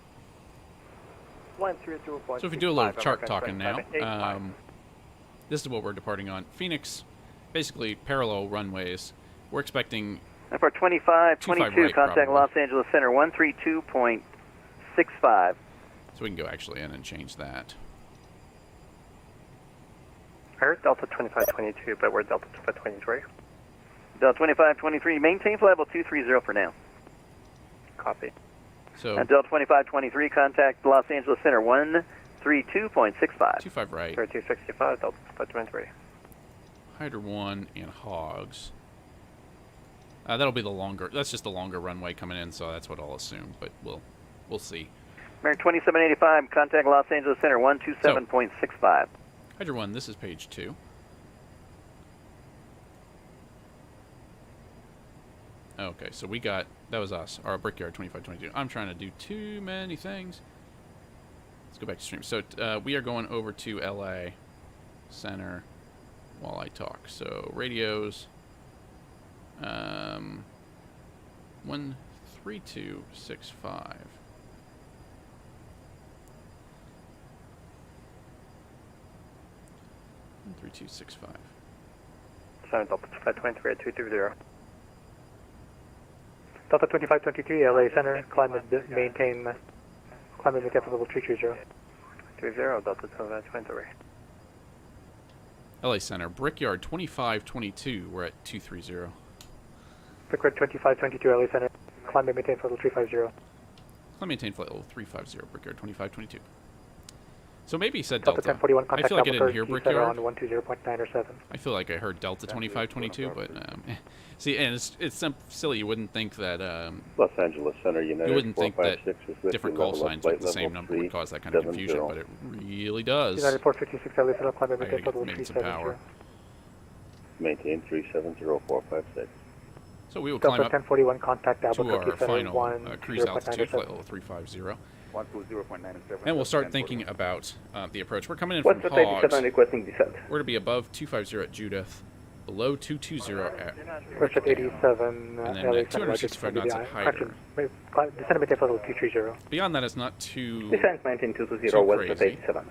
J: 132.65.
A: So if we do a little chart talking now, this is what we're departing on. Phoenix, basically parallel runways. We're expecting...
G: And for 2522,
A: right,
G: contact
A: probably.
G: Los Angeles Center 132.65.
A: So we can go actually in and change that.
K: I heard Delta 2522, but we're Delta 2523.
G: Delta 2523, maintain flight level 230 for now.
K: Copy.
A: So
G: And Delta 2523, contact Los Angeles Center 132.65.
A: 25 right.
K: 3265, Delta 2523.
A: Hydra 1 and Hogs. That'll be the longer. That's just the longer runway coming in, so that's what I'll assume. But we'll see.
G: American 2785, contact Los Angeles Center 127.65.
A: Hydra 1, this is page 2. Okay, so we got, that was us, our Brickyard 2522. I'm trying to do too many things. Let's go back to stream. So we are going over to LA Center while I talk. So radios, 13265. And 3265.
K: 7 Delta 2523 at 230.
J: Delta 2523, LA Center, climb and maintain level 330.
K: 30, Delta 2523.
A: LA Center, Brickyard 2522, we're at 230.
J: Brickyard 2522, LA Center, climb and maintain level 350.
A: Climb maintain flight level 350, Brickyard 2522. So maybe he said
J: Delta
A: Delta.
J: 1041,
A: I
J: contact
A: feel like I didn't hear
J: on
A: Brickyard.
J: 120.907.
A: I feel like I heard Delta 2522, but see, and it's silly. You wouldn't think that
N: Los Angeles Center, United.
A: you wouldn't think that
N: 456 is
A: different
N: level
A: call
N: up
A: signs
N: flight
A: with the same
N: level
A: number would cause that kind of
N: 370.
A: confusion, but it really does.
J: United 456, LA Center, climb and
A: I
J: maintain
A: gotta
J: level
A: get maybe some power.
J: 370.
N: Maintain 370456.
A: So we will
J: Delta
A: climb up
J: 1041, contact
A: to
J: Albuquerque
A: our
J: Center
A: final cruise altitude, flight
J: 120.907.
A: level 350.
N: 120.97.
A: And we'll start thinking about the approach. We're coming in from
M: What's
A: Hogs.
M: 87 requesting descent?
A: We're to be above 250 at Judith, below 220 at
J: First at 87,
A: and then
J: LA
A: at
J: Center,
A: 265 knots at Hyder.
J: Descend and maintain level 230.
A: Beyond that, it's not too
M: Descent 19220,
A: too
M: West at
A: crazy.
M: 87.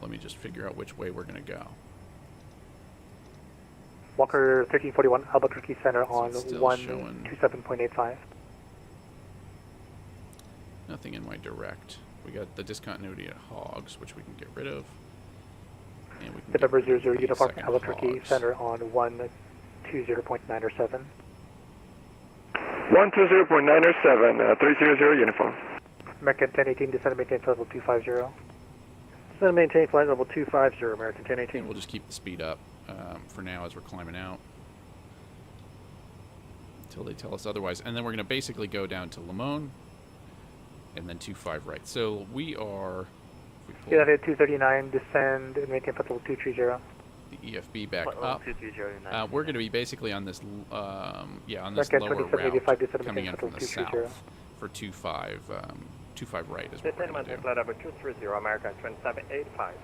A: Let me just figure out which way we're going to go.
J: Walker 1341, Albuquerque Center on
A: it's still
J: 127.85.
A: Nothing in my direct. We got the discontinuity at Hogs, which we can get rid of. And we can
J: The number
A: get rid of
J: 00
A: the
J: uniform
A: second
J: Albuquerque
A: Hogs.
J: Center on 120.907.
K: 120.907, 300 uniform.
J: American 1018, descend and maintain level 250. Descend and maintain flight level 250, American 1018.
A: And we'll just keep the speed up for now as we're climbing out until they tell us otherwise. And then we're going to basically go down to Limon and then 25 right. So we are...
J: United 239, descend and maintain flight level 230.
A: The EFB back up. We're going to be basically on this, on this
J: American
A: lower
J: 2785,
A: route
J: descend and
A: coming in
J: maintain
A: from
J: flight
A: the
J: level 230.
A: south for 25 right is what we're
K: Descend
A: going to
K: maintain
A: do.
K: flight level 230, American 2785.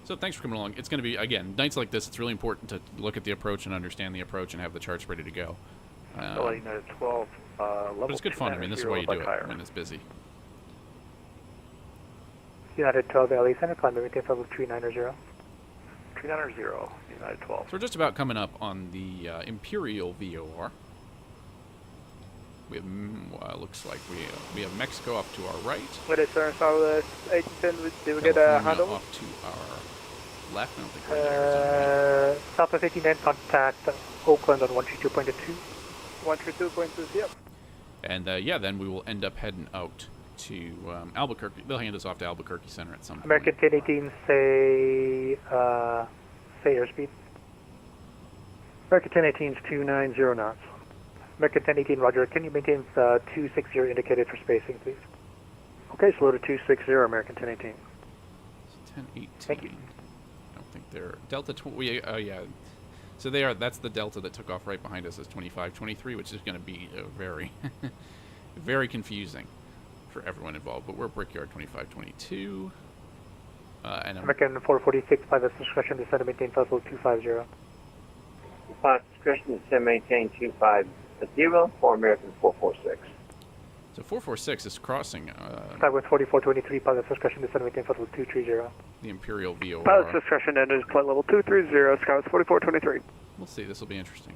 A: So thanks for coming along. It's going to be, again, nights like this, it's really important to look at the approach and understand the approach and have the charts ready to go.
K: United 12,
A: But it's good fun. I mean, this is why you do it when it's busy.
J: United 12, LA Center, climb and maintain flight level 390.
K: 390, United 12.
A: So we're just about coming up on the Imperial VOR. We have, looks like we have Mexico up to our right.
J: What is sir? Southwest 810, did we get a
A: California
J: handle?
A: off to our left. I don't think we're there.
J: Southwest 89, contact Oakland on 132.2.
K: 132.2, yep.
A: And yeah, then we will end up heading out to Albuquerque. They'll hand us off to Albuquerque Center at some point.
J: American 1018, say airspeed.
E: American 1018 is 290 knots.
J: American 1018, roger. Can you maintain 260 indicated for spacing, please?
E: Okay, slow to 260, American 1018.
A: 1018.
J: Thank you.
A: I don't think they're Delta. Yeah. So they are. That's the Delta that took off right behind us as 2523, which is going to be very, very confusing for everyone involved. But we're Brickyard 2522. And
J: American 446, pilot's discretion, descend and maintain flight level 250.
O: Pilot's discretion, descend, maintain 250 for American 446.
A: So 446 is crossing.
J: Skywest 4423, pilot's discretion, descend and maintain flight level 230.
A: The Imperial VOR.
E: Pilot's discretion, ended flight level 230, Skywest 4423.
A: We'll see. This will be interesting.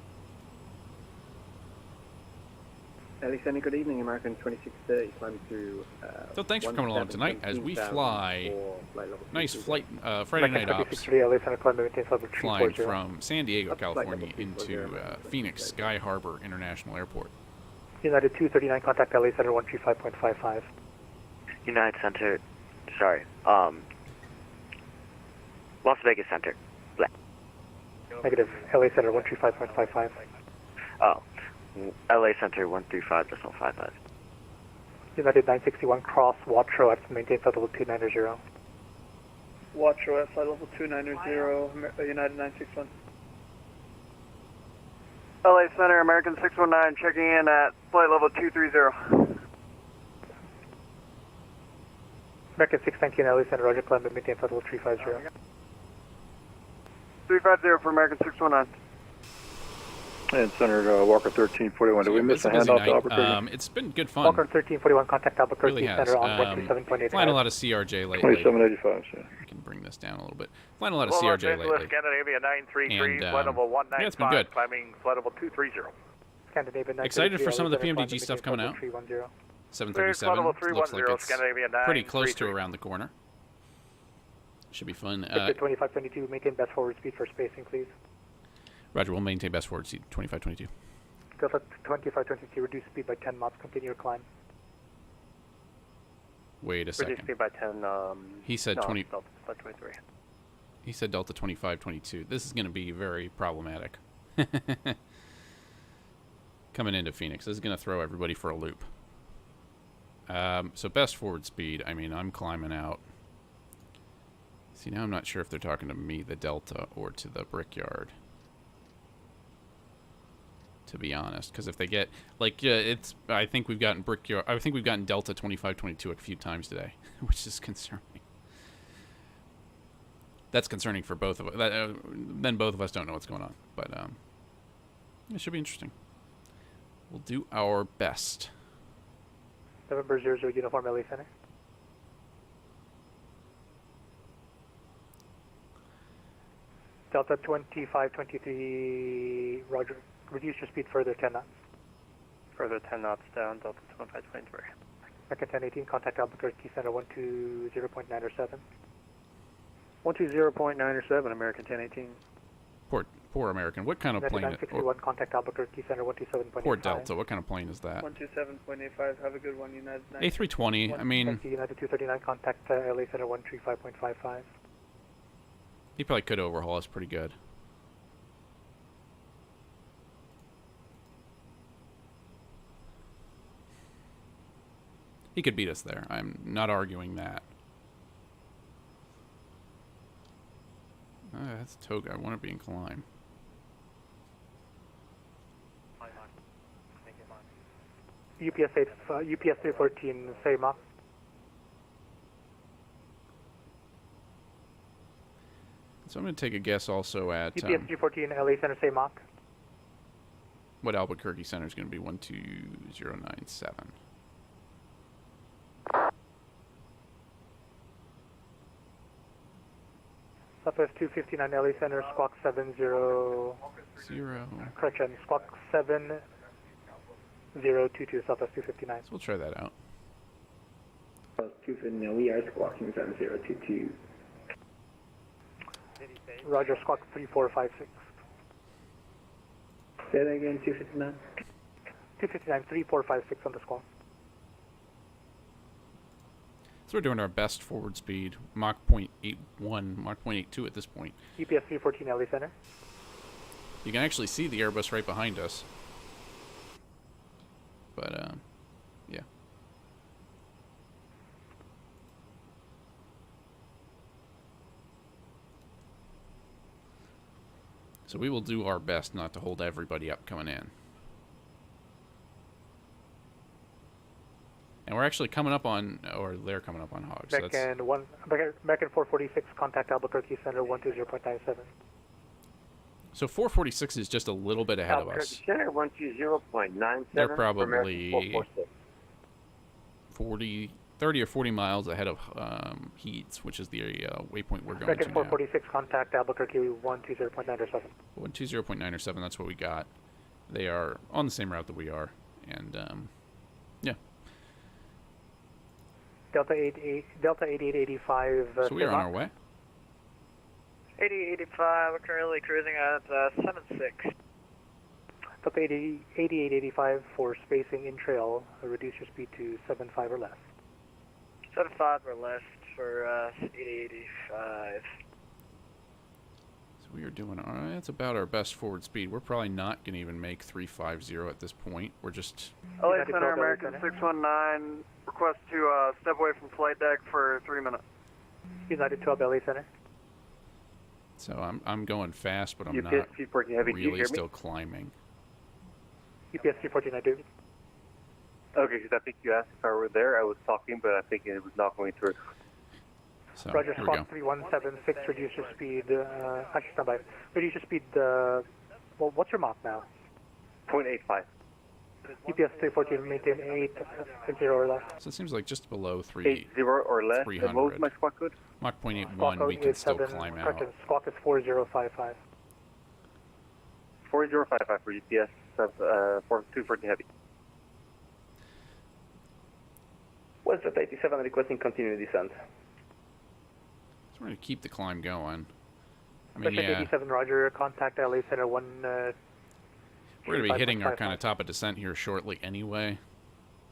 M: Alexander, good evening. American 2630, climbing through.
A: So thanks for coming along tonight as we fly. Nice flight, Friday night ops. Flying from San Diego, California into Phoenix Sky Harbor International Airport.
J: United 239, contact LA Center 135.55.
G: United Center, sorry, Las Vegas Center.
J: Negative, LA Center 135.55.
G: Oh, LA Center 135.55.
J: United 961, cross Watro at maintain flight level 290.
E: Watro at flight level 290, United 961. LA Center, American 619, checking in at flight level 230.
J: American 619, LA Center, roger, climb and maintain flight level 350.
E: 350 for American 619.
L: And Senator Walker 1341, did we miss a handoff to Albuquerque?
A: It's been good fun.
J: Walker 1341, contact Albuquerque
A: really
J: Center on 127.85.
A: Flying a lot of CRJ lately.
L: 2785, sir.
A: I can bring this down a little bit. Flying a lot of CRJ lately.
P: Scandinavia 933,
A: and,
P: flight level 195,
A: yeah, it's been good.
P: climbing flight level 230.
J: Scandinavia
A: Excited for some of the PMDG stuff coming out. 737 looks like it's pretty close to around the corner. Should be fun.
J: 2522, maintain best forward speed for spacing, please.
A: Roger, we'll maintain best forward speed 2522.
J: Delta 2522, reduce speed by 10 knots, continue your climb.
A: Wait a second.
K: Reduce speed by 10.
A: He said
K: no,
A: 20.
K: Delta 23.
A: He said Delta 2522. This is going to be very problematic. Coming into Phoenix, this is going to throw everybody for a loop. So best forward speed. I mean, I'm climbing out. See, now I'm not sure if they're talking to me, the Delta, or to the Brickyard. To be honest, because if they get it's, I think we've gotten Brickyard. I think we've gotten Delta 2522 a few times today, which is concerning. That's concerning for both of us. Then both of us don't know what's going on, but it should be interesting. We'll do our best.
J: November 00 Uniform LA Center. Delta 2523, roger. Reduce your speed further 10 knots.
K: Further 10 knots down, Delta 2523.
J: American 1018, contact Albuquerque Center 120.907. 120.907, American 1018.
A: Poor American. What kind of plane?
J: 961, contact Albuquerque Center 127.85.
A: Poor Delta. What kind of plane is that?
E: 127.85, have a good one, United.
A: A320, I mean...
J: United 239, contact LA Center 135.55.
A: He probably could overhaul us pretty good. He could beat us there. I'm not arguing that. That's Toga. I want to be in climb.
J: UPS 314, say Mach.
A: So I'm going to take a guess also at...
J: UPS 314, LA Center, say Mach.
A: What Albuquerque Center is going to be 12097.
J: Southwest 259 LA Center, squawk 70... Correction, squawk 7022, Southwest 259.
A: So we'll try that out.
M: No, we are squawking 7022.
J: Roger, squawk 3456.
M: Say that again, 259.
J: 259, 3456 on the squawk.
A: So we're doing our best forward speed, Mach 0.81, Mach 0.82 at this point.
J: UPS 314 LA Center.
A: You can actually see the Airbus right behind us. But, yeah. So we will do our best not to hold everybody up coming in. And we're actually coming up on, or they're coming up on hogs.
J: American 446, contact Albuquerque Center 120.97.
A: So 446 is just a little bit ahead of us.
O: Center 120.97.
A: They're probably 30 or 40 miles ahead of Heats, which is the waypoint we're going
J: American
A: to
J: 446, contact Albuquerque 120.97.
A: 120.97, that's what we got. They are on the same route that we are. And, yeah.
J: Delta 8885.
A: So we are on our way.
I: 8885, we're currently cruising at 76.
J: Delta 8885 for spacing in trail, reduce your speed to 75 or less.
I: 75 or less for 8885.
A: So we are doing, that's about our best forward speed. We're probably not going to even make 350 at this point. We're just...
E: LA Center, American 619, request to step away from flight deck for 3 minutes.
J: United 12 LA Center.
A: So I'm going fast, but I'm
O: UPS
A: not
O: 314 Heavy,
A: really still climbing.
J: UPS 314, I do.
N: Okay, because I think you asked if I were there. I was talking, but I think it was not going through.
A: So,
J: Roger, squawk 3176, reduce your speed, actually stand by. Reduce your speed, well, what's your Mach now?
N: 0.85.
J: UPS 314, maintain 80 or less.
A: So it seems like just below
N: 80 or less.
A: 300.
N: What was my squawk code?
A: Mach 0.81, we can still climb out.
J: Squawk is 4055.
N: 4055 for UPS 214 Heavy.
M: West Jet 87 requesting continued descent.
A: So we're going to keep the climb going. I mean,
J: West Jet 87, Roger, contact LA Center 1...
A: we're going to be hitting our kind of top of descent here shortly anyway.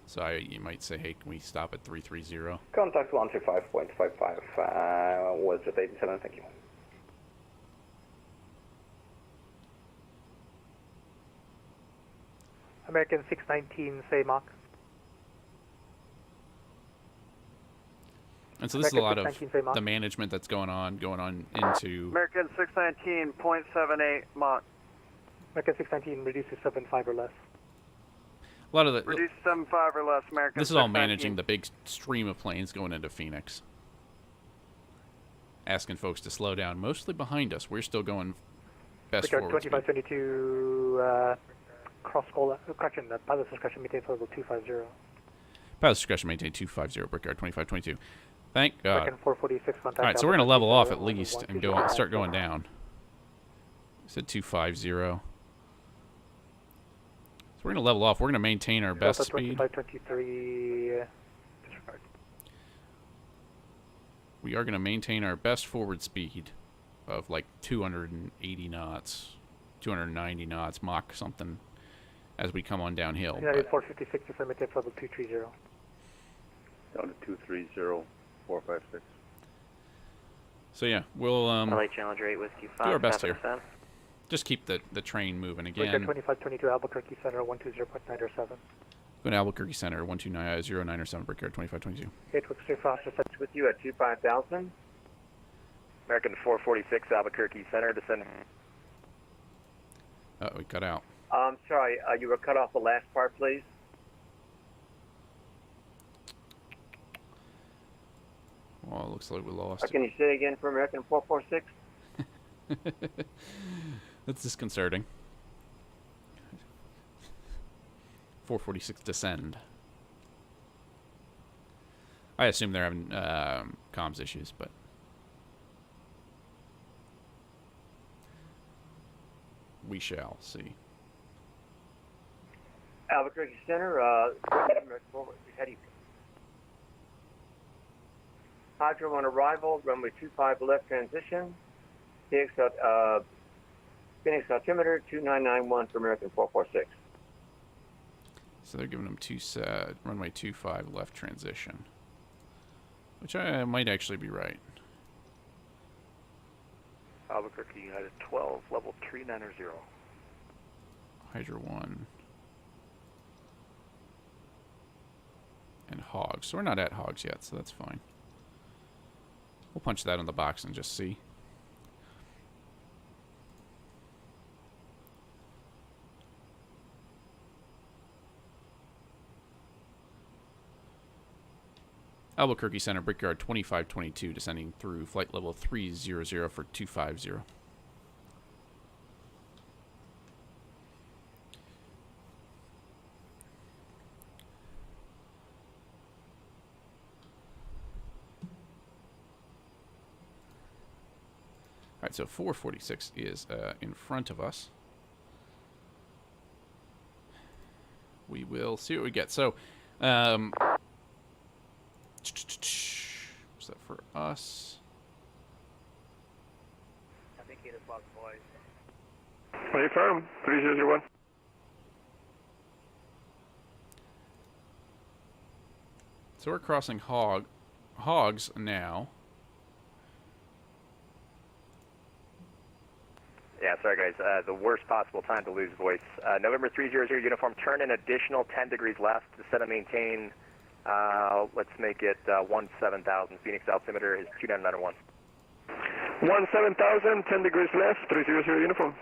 A: So you might say, hey, can we stop at 330?
M: Contact 135.55, West Jet 87, thank you.
J: American 619, say Mach.
A: And so this is a lot of the management that's going on into...
E: American 619.78 Mach.
J: American 619, reduce to 75 or less.
A: A lot of the...
E: Reduce 75 or less, American.
A: This is all managing the big stream of planes going into Phoenix. Asking folks to slow down, mostly behind us. We're still going best forward
J: 2522, cross call, correction, pilot's discretion maintain level 250.
A: Pilot's discretion maintain 250, Brickyard 2522. Thank God.
J: American 446, contact.
A: Alright, so we're going to level off at least and start going down. Said 250. So we're going to level off. We're going to maintain our best speed.
J: 2523, disregard.
A: We are going to maintain our best forward speed of like 280 knots, 290 knots, Mach something as we come on downhill.
J: United 456, affirmative, level 230.
N: Down to 230456.
A: So yeah, we'll
G: LA Challenger 8 Whiskey 5.
A: do our best here. Just keep the train moving again.
J: 2522 Albuquerque Center 120.907.
A: Go to Albuquerque Center 120.907, Brickyard 2522.
J: 8 Wickster Foster sets
O: with you at 25,000.
D: American 446 Albuquerque Center, descend.
A: We cut out.
O: Sorry, you were cut off the last part, please.
A: Well, it looks like we lost it.
O: Can you say again for American 446?
A: That's disconcerting. 446 descend. I assume they're having comms issues, but we shall see.
O: Albuquerque Center, heading. Hydro on arrival, runway 25 left transition. Phoenix altimeter 2991 for American 446.
A: So they're giving them runway 25 left transition. Which I might actually be right.
P: Albuquerque United 12, level 390.
A: Hydra 1. And hogs. So we're not at hogs yet, so that's fine. We'll punch that in the box and just see. Albuquerque Center, Brickyard 2522, descending through flight level 300 for 250. Alright, so 446 is in front of us. We will see what we get. So, what's that for us?
O: I think it is lost boys.
L: Are you firm? 3001.
A: So we're crossing hogs now.
D: Yeah, sorry guys. The worst possible time to lose voice. November 300 uniform, turn an additional 10 degrees left to set and maintain. Let's make it 17,000. Phoenix altimeter is 2991.
L: 17,000, 10 degrees left, 300 uniform.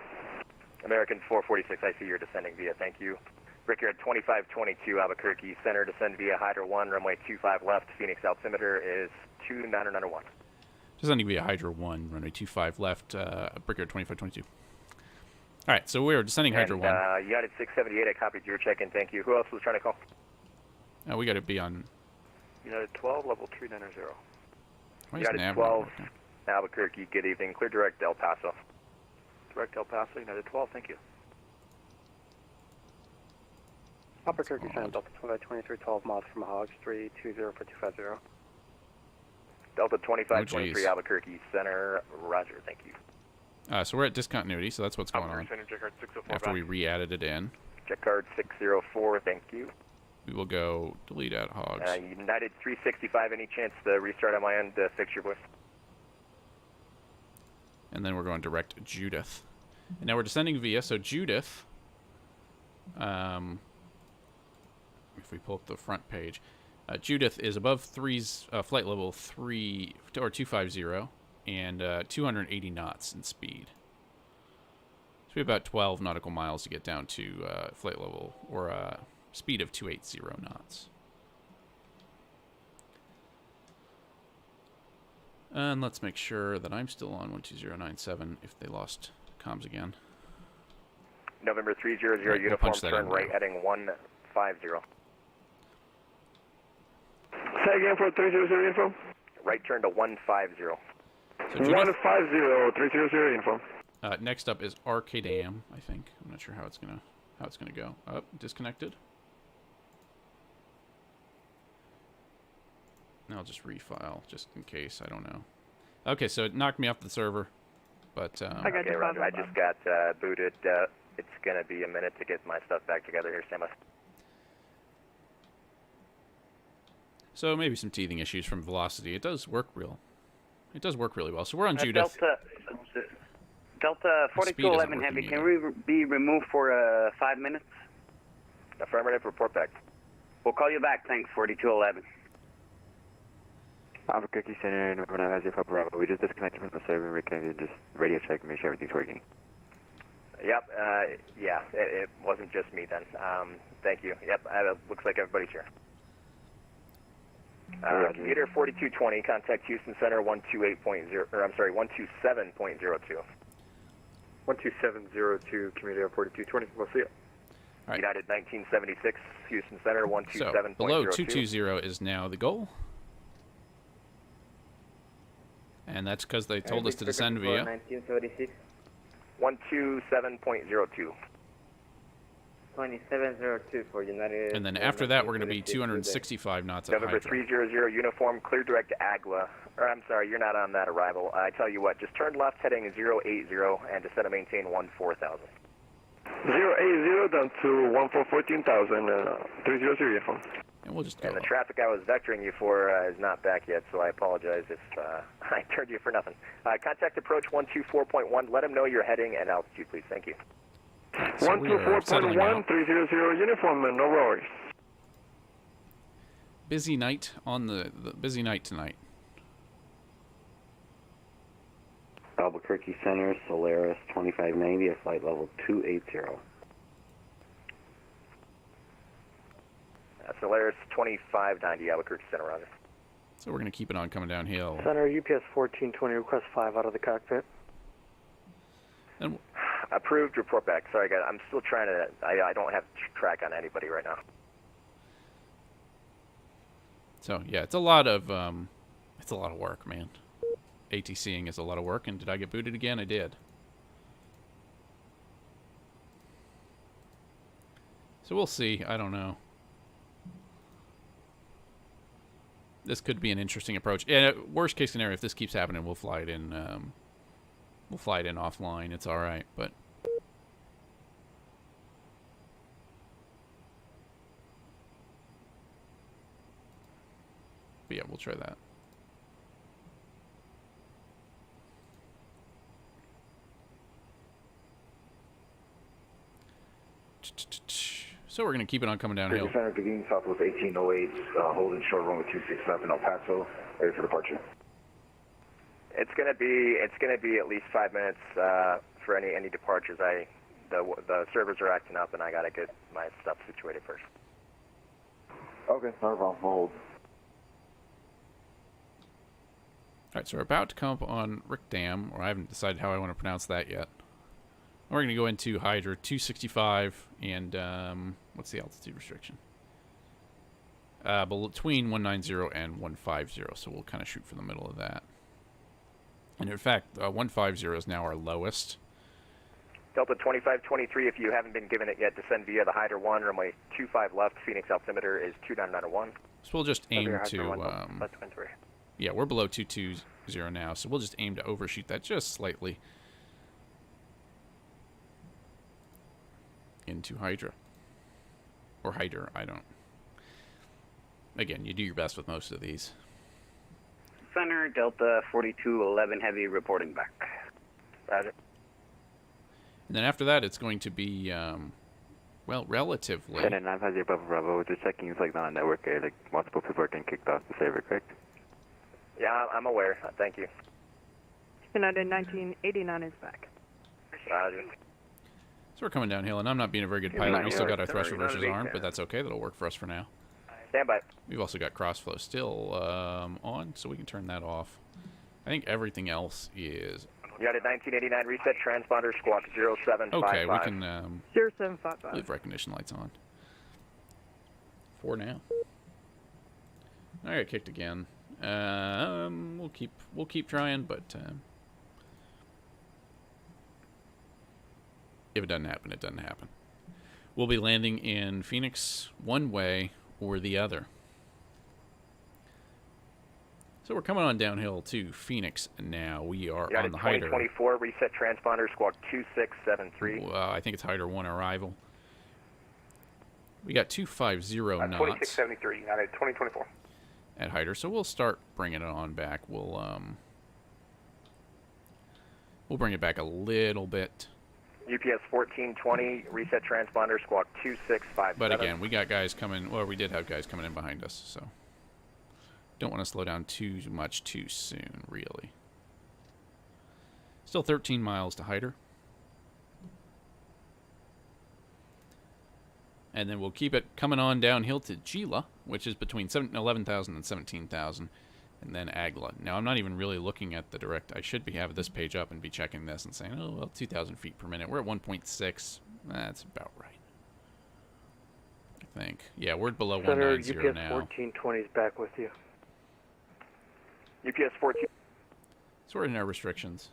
D: American 446, I see you're descending via, thank you. Brickyard 2522, Albuquerque Center, descend via Hydra 1, runway 25 left, Phoenix altimeter is 2991.
A: Descending via Hydra 1, runway 25 left, Brickyard 2522. Alright, so we're descending Hydra 1.
D: United 678, I copied your check-in, thank you. Who else was trying to call?
A: We got to be on...
P: United 12, level 390.
D: United 12, Albuquerque, good evening. Clear direct El Paso.
P: Direct El Paso, United 12, thank you.
K: Albuquerque Center, Delta 2523, 12 miles from Hogs, 320 for 250.
D: Delta 2523, Albuquerque Center, roger, thank you.
A: So we're at discontinuity, so that's what's going on. After we re-added it in.
D: Check card 604, thank you.
A: We will go delete at hogs.
D: United 365, any chance to restart on my end, fix your voice?
A: And then we're going direct Judith. And now we're descending via, so Judith, if we pull up the front page, Judith is above flight level 3 or 250 and 280 knots in speed. So we have about 12 nautical miles to get down to flight level or speed of 280 knots. And let's make sure that I'm still on 12097 if they lost comms again.
D: November 300, right, uniform, turn right heading 150.
L: Say again for 300 uniform.
D: Right turn to 150.
A: So
L: 150, 300 uniform.
A: Next up is Arcadam, I think. I'm not sure how it's gonna go. Oh, disconnected. I'll just refile just in case. I don't know. Okay, so it knocked me off the server, but
D: okay, Roger. I just got booted. It's gonna be a minute to get my stuff back together here. Stand by.
A: So maybe some teething issues from velocity. It does work really well. So we're on Judith.
Q: Delta 4211 Heavy, can we be removed for 5 minutes?
D: Affirmative, report back.
Q: We'll call you back, thanks, 4211.
R: Albuquerque Center, November 9 Azure Bravo. We just disconnected from the server. We can just radio check and make sure everything's working.
D: Yep, yeah, it wasn't just me then. Thank you. Yep, looks like everybody's here. Commuter 4220, contact Houston Center 127.02.
P: 12702, commuter 4220, we'll see it.
A: Right.
D: United 1976, Houston Center 127.02.
A: So below 220 is now the goal. And that's because they told us to descend via
O: 1976.
D: 127.02.
O: 2702 for United.
A: And then after that, we're going to be 265 knots at
D: November
A: Hydra.
D: 300 uniform, clear direct to Agua. Or I'm sorry, you're not on that arrival. I tell you what, just turn left heading 080 and descend and maintain 14,000.
L: 080,
K: down to 1414,000, 300 uniform.
A: And we'll just go.
D: And the traffic I was vectoring you for is not back yet, so I apologize if I turned you for nothing. Contact approach 124.1. Let them know you're heading and altitude, please. Thank you.
A: So
K: 124.1, 300 uniform, and no worries.
A: Busy night on the busy night tonight.
S: Albuquerque Center, Solaris 2590 at flight level 280.
D: Solaris 2590, Albuquerque Center, roger.
A: So we're going to keep it on coming downhill.
J: Center, UPS 1420, request 5 out of the cockpit.
A: And
D: approved, report back. Sorry, guys, I'm still trying to, I don't have track on anybody right now.
A: So, yeah, it's a lot of work, man. ATCing is a lot of work, and did I get booted again? I did. So we'll see. I don't know. This could be an interesting approach. And worst case scenario, if this keeps happening, we'll fly it in. We'll fly it in offline. It's all right, but yeah, we'll try that. So we're going to keep it on coming downhill.
T: Center beginning Southwest 1808, holding short runway 26 left in El Paso, ready for departure.
D: It's gonna be at least 5 minutes for any departures. The servers are acting up, and I gotta get my stuff situated first.
T: Okay, not a problem. We'll hold.
A: All right, so we're about to come up on Rick Dam, or I haven't decided how I want to pronounce that yet. We're going to go into Hydra 265, and what's the altitude restriction? Between 190 and 150, so we'll kind of shoot for the middle of that. And in fact, 150 is now our lowest.
D: Delta 2523, if you haven't been given it yet, descend via the Hydra 1, runway 25 left, Phoenix altimeter is 2901.
A: So we'll just aim to, yeah, we're below 220 now, so we'll just aim to overshoot that just slightly into Hydra. Or Hydra, I don't. Again, you do your best with most of these.
Q: Center, Delta 4211 Heavy reporting back.
D: Roger.
A: And then after that, it's going to be, well, relatively.
R: Center 950 Bravo Bravo, just checking it's like not on network, like multiple people are getting kicked off the server, correct?
D: Yeah, I'm aware. Thank you.
U: United 1989 is back.
D: Roger.
A: So we're coming downhill, and I'm not being a very good pilot. We still got our thruster versus arm, but that's okay. That'll work for us for now.
D: Stand by.
A: We've also got crossflow still on, so we can turn that off. I think everything else is...
D: United 1989, reset transponder, squawk 0755.
A: Okay, we can
U: 0755.
A: leave recognition lights on. For now. I got kicked again. We'll keep trying, but if it doesn't happen, it doesn't happen. We'll be landing in Phoenix one way or the other. So we're coming on downhill to Phoenix now. We are on the Hydra.
D: 2024, reset transponder, squawk 2673.
A: I think it's Hydra 1 arrival. We got 250 knots.
C: 2673, United 2024.
A: At Hydra, so we'll start bringing it on back. We'll bring it back a little bit.
D: UPS 1420, reset transponder, squawk 2657.
A: But again, we got guys coming, well, we did have guys coming in behind us, so don't want to slow down too much too soon, really. Still 13 miles to Hydra. And then we'll keep it coming on downhill to Gila, which is between 11,000 and 17,000, and then Agla. Now, I'm not even really looking at the direct. I should be having this page up and be checking this and saying, oh, well, 2,000 feet per minute. We're at 1.6. That's about right, I think. Yeah, we're below 190
J: UPS
A: now.
J: 1420 is back with you.
D: UPS 14.
A: So we're in our restrictions.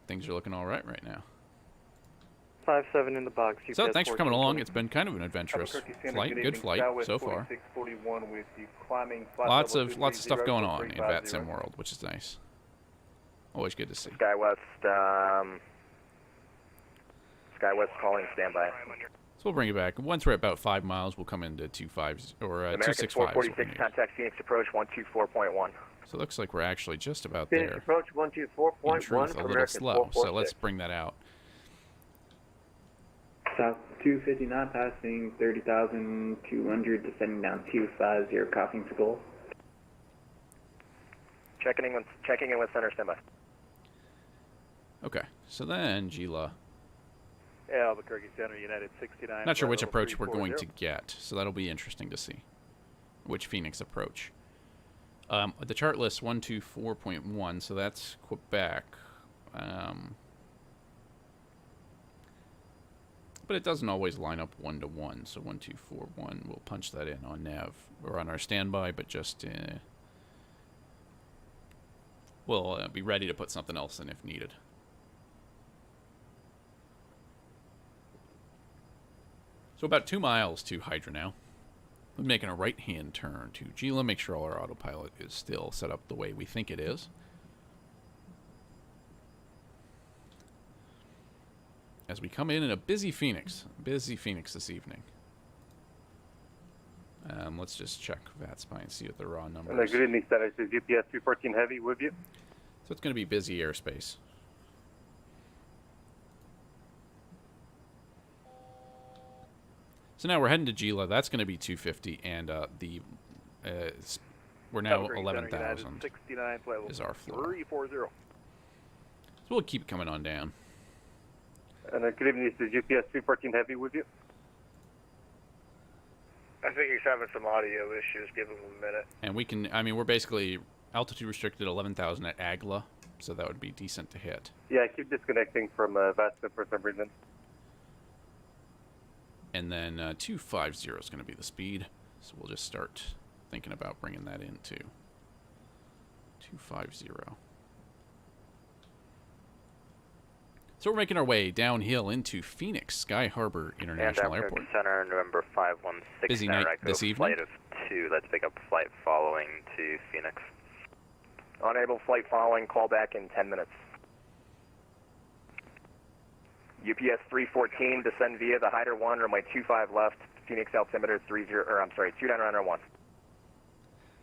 A: Things are looking all right now.
J: 57 in the box. UPS
A: So thanks for coming along. It's been kind of an adventurous flight. Good flight so far. Lots of stuff going on in Vatsim world, which is nice. Always good to see.
D: SkyWest calling standby.
A: So we'll bring it back. Once we're at about 5 miles, we'll come into 25 or
D: American
A: 265.
D: 446, contact Phoenix approach 124.1.
A: So it looks like we're actually just about
O: Phoenix
A: there.
O: approach 124.1
A: In truth,
O: for
A: a little
O: American
A: slow.
O: 446.
A: So let's bring that out.
M: South 259 passing 30,200, descending down 250, coughing skull.
D: Checking in with center standby.
A: Okay, so then Gila.
P: Yeah, Albuquerque Center, United 69.
A: Not sure which
P: level
A: approach we're going to
P: 340.
A: get, so that'll be interesting to see. Which Phoenix approach. The chart lists 124.1, so that's Quebec. But it doesn't always line up 1-to-1, so 1241, we'll punch that in on nav. We're on our standby, but just we'll be ready to put something else in if needed. So about 2 miles to Hydra now. We're making a right-hand turn to Gila. Make sure all our autopilot is still set up the way we think it is. As we come in a busy Phoenix. Busy Phoenix this evening. Let's just check VATSPI and see what the raw numbers.
N: Good evening, status is UPS 314 Heavy with you.
A: So it's going to be busy airspace. So now we're heading to Gila. That's going to be 250, and we're now 11,000 is our floor.
P: 340.
A: So we'll keep it coming on down.
N: Good evening, this is UPS 314 Heavy with you.
O: I think he's having some audio issues. Give him a minute.
A: And we can, I mean, we're basically altitude restricted 11,000 at Agla, so that would be decent to hit.
N: Yeah, I keep disconnecting from Vatism for some reason.
A: And then 250 is going to be the speed, so we'll just start thinking about bringing that in too. 250. So we're making our way downhill into Phoenix Sky Harbor International Airport.
G: Center, November 516.
A: Busy night this evening.
G: Flight of 2. Let's pick up flight following to Phoenix.
D: Unable flight following, call back in 10 minutes. UPS 314, descend via the Hyder 1, runway 25 left, Phoenix altimeter 2901.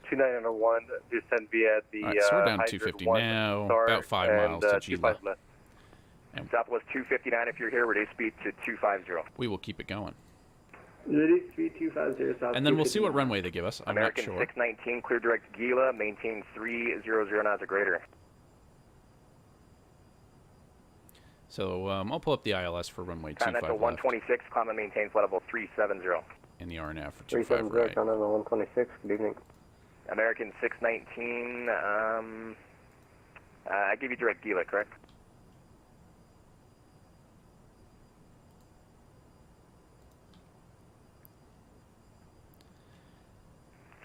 N: 2901, descend via the
A: Alright, so we're down to 250 now, about 5 miles to Gila.
D: And Southwest 259, if you're here, reduce speed to 250.
A: We will keep it going.
M: Reduce speed 250, South.
A: And then we'll see what runway they give us. I'm
D: American
A: not sure.
D: 619, clear direct Gila, maintain 300 knots or greater.
A: So I'll pull up the ILS for runway 25
D: Continental
A: left.
D: 126, climb and maintain flight level 370.
A: And the RNAV for 25 right.
K: Continental 126, good evening.
D: American 619, I give you direct Gila, correct?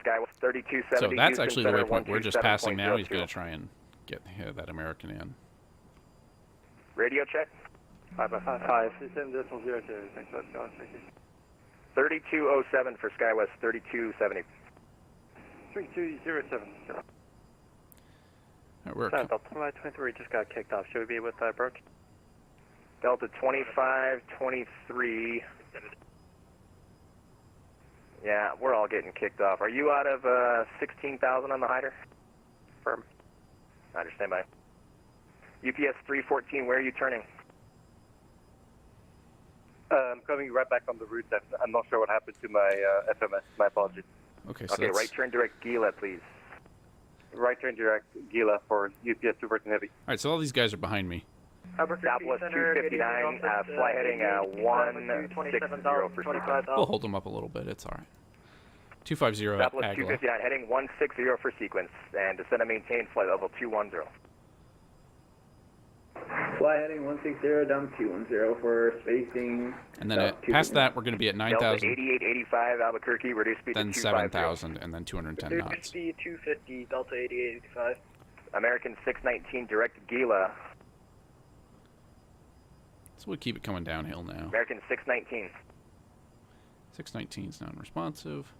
D: Skywest 3270.
A: So that's
D: Houston
A: actually the
D: Center,
A: waypoint we're just passing now. He's
D: 127.02.
A: going to try and get that American in.
D: Radio check.
K: 555, system decimal 02. Thanks for that.
D: 3207 for Skywest 3270.
K: 3207.
A: We're
K: Delta 23 just got kicked off. Should we be with Brooke?
D: Delta 2523. Yeah, we're all getting kicked off. Are you out of 16,000 on the Hyder?
K: Firm.
D: I understand by. UPS 314, where are you turning?
N: I'm coming right back on the route. I'm not sure what happened to my FMS. My apologies.
A: Okay, so
D: Okay, right turn direct Gila, please.
N: Right turn direct Gila for UPS 214 Heavy.
A: All right, so all these guys are behind me.
D: Southwest 259, fly heading 160 for sequence.
A: We'll hold them up a little bit. It's all right. 250 at
D: Southwest
A: Agla.
D: 259, heading 160 for sequence, and descend and maintain flight level 210.
M: Fly heading 160 down 210 for spacing.
A: And then past that, we're going to be at 9,000.
D: Delta 8885, Albuquerque, reduce speed
A: Then
D: to
A: 7,000, and then 210 knots.
I: Speed 250, Delta 8885.
D: American 619, direct Gila.
A: So we'll keep it coming downhill now.
D: American 619.
A: 619 is non-responsive.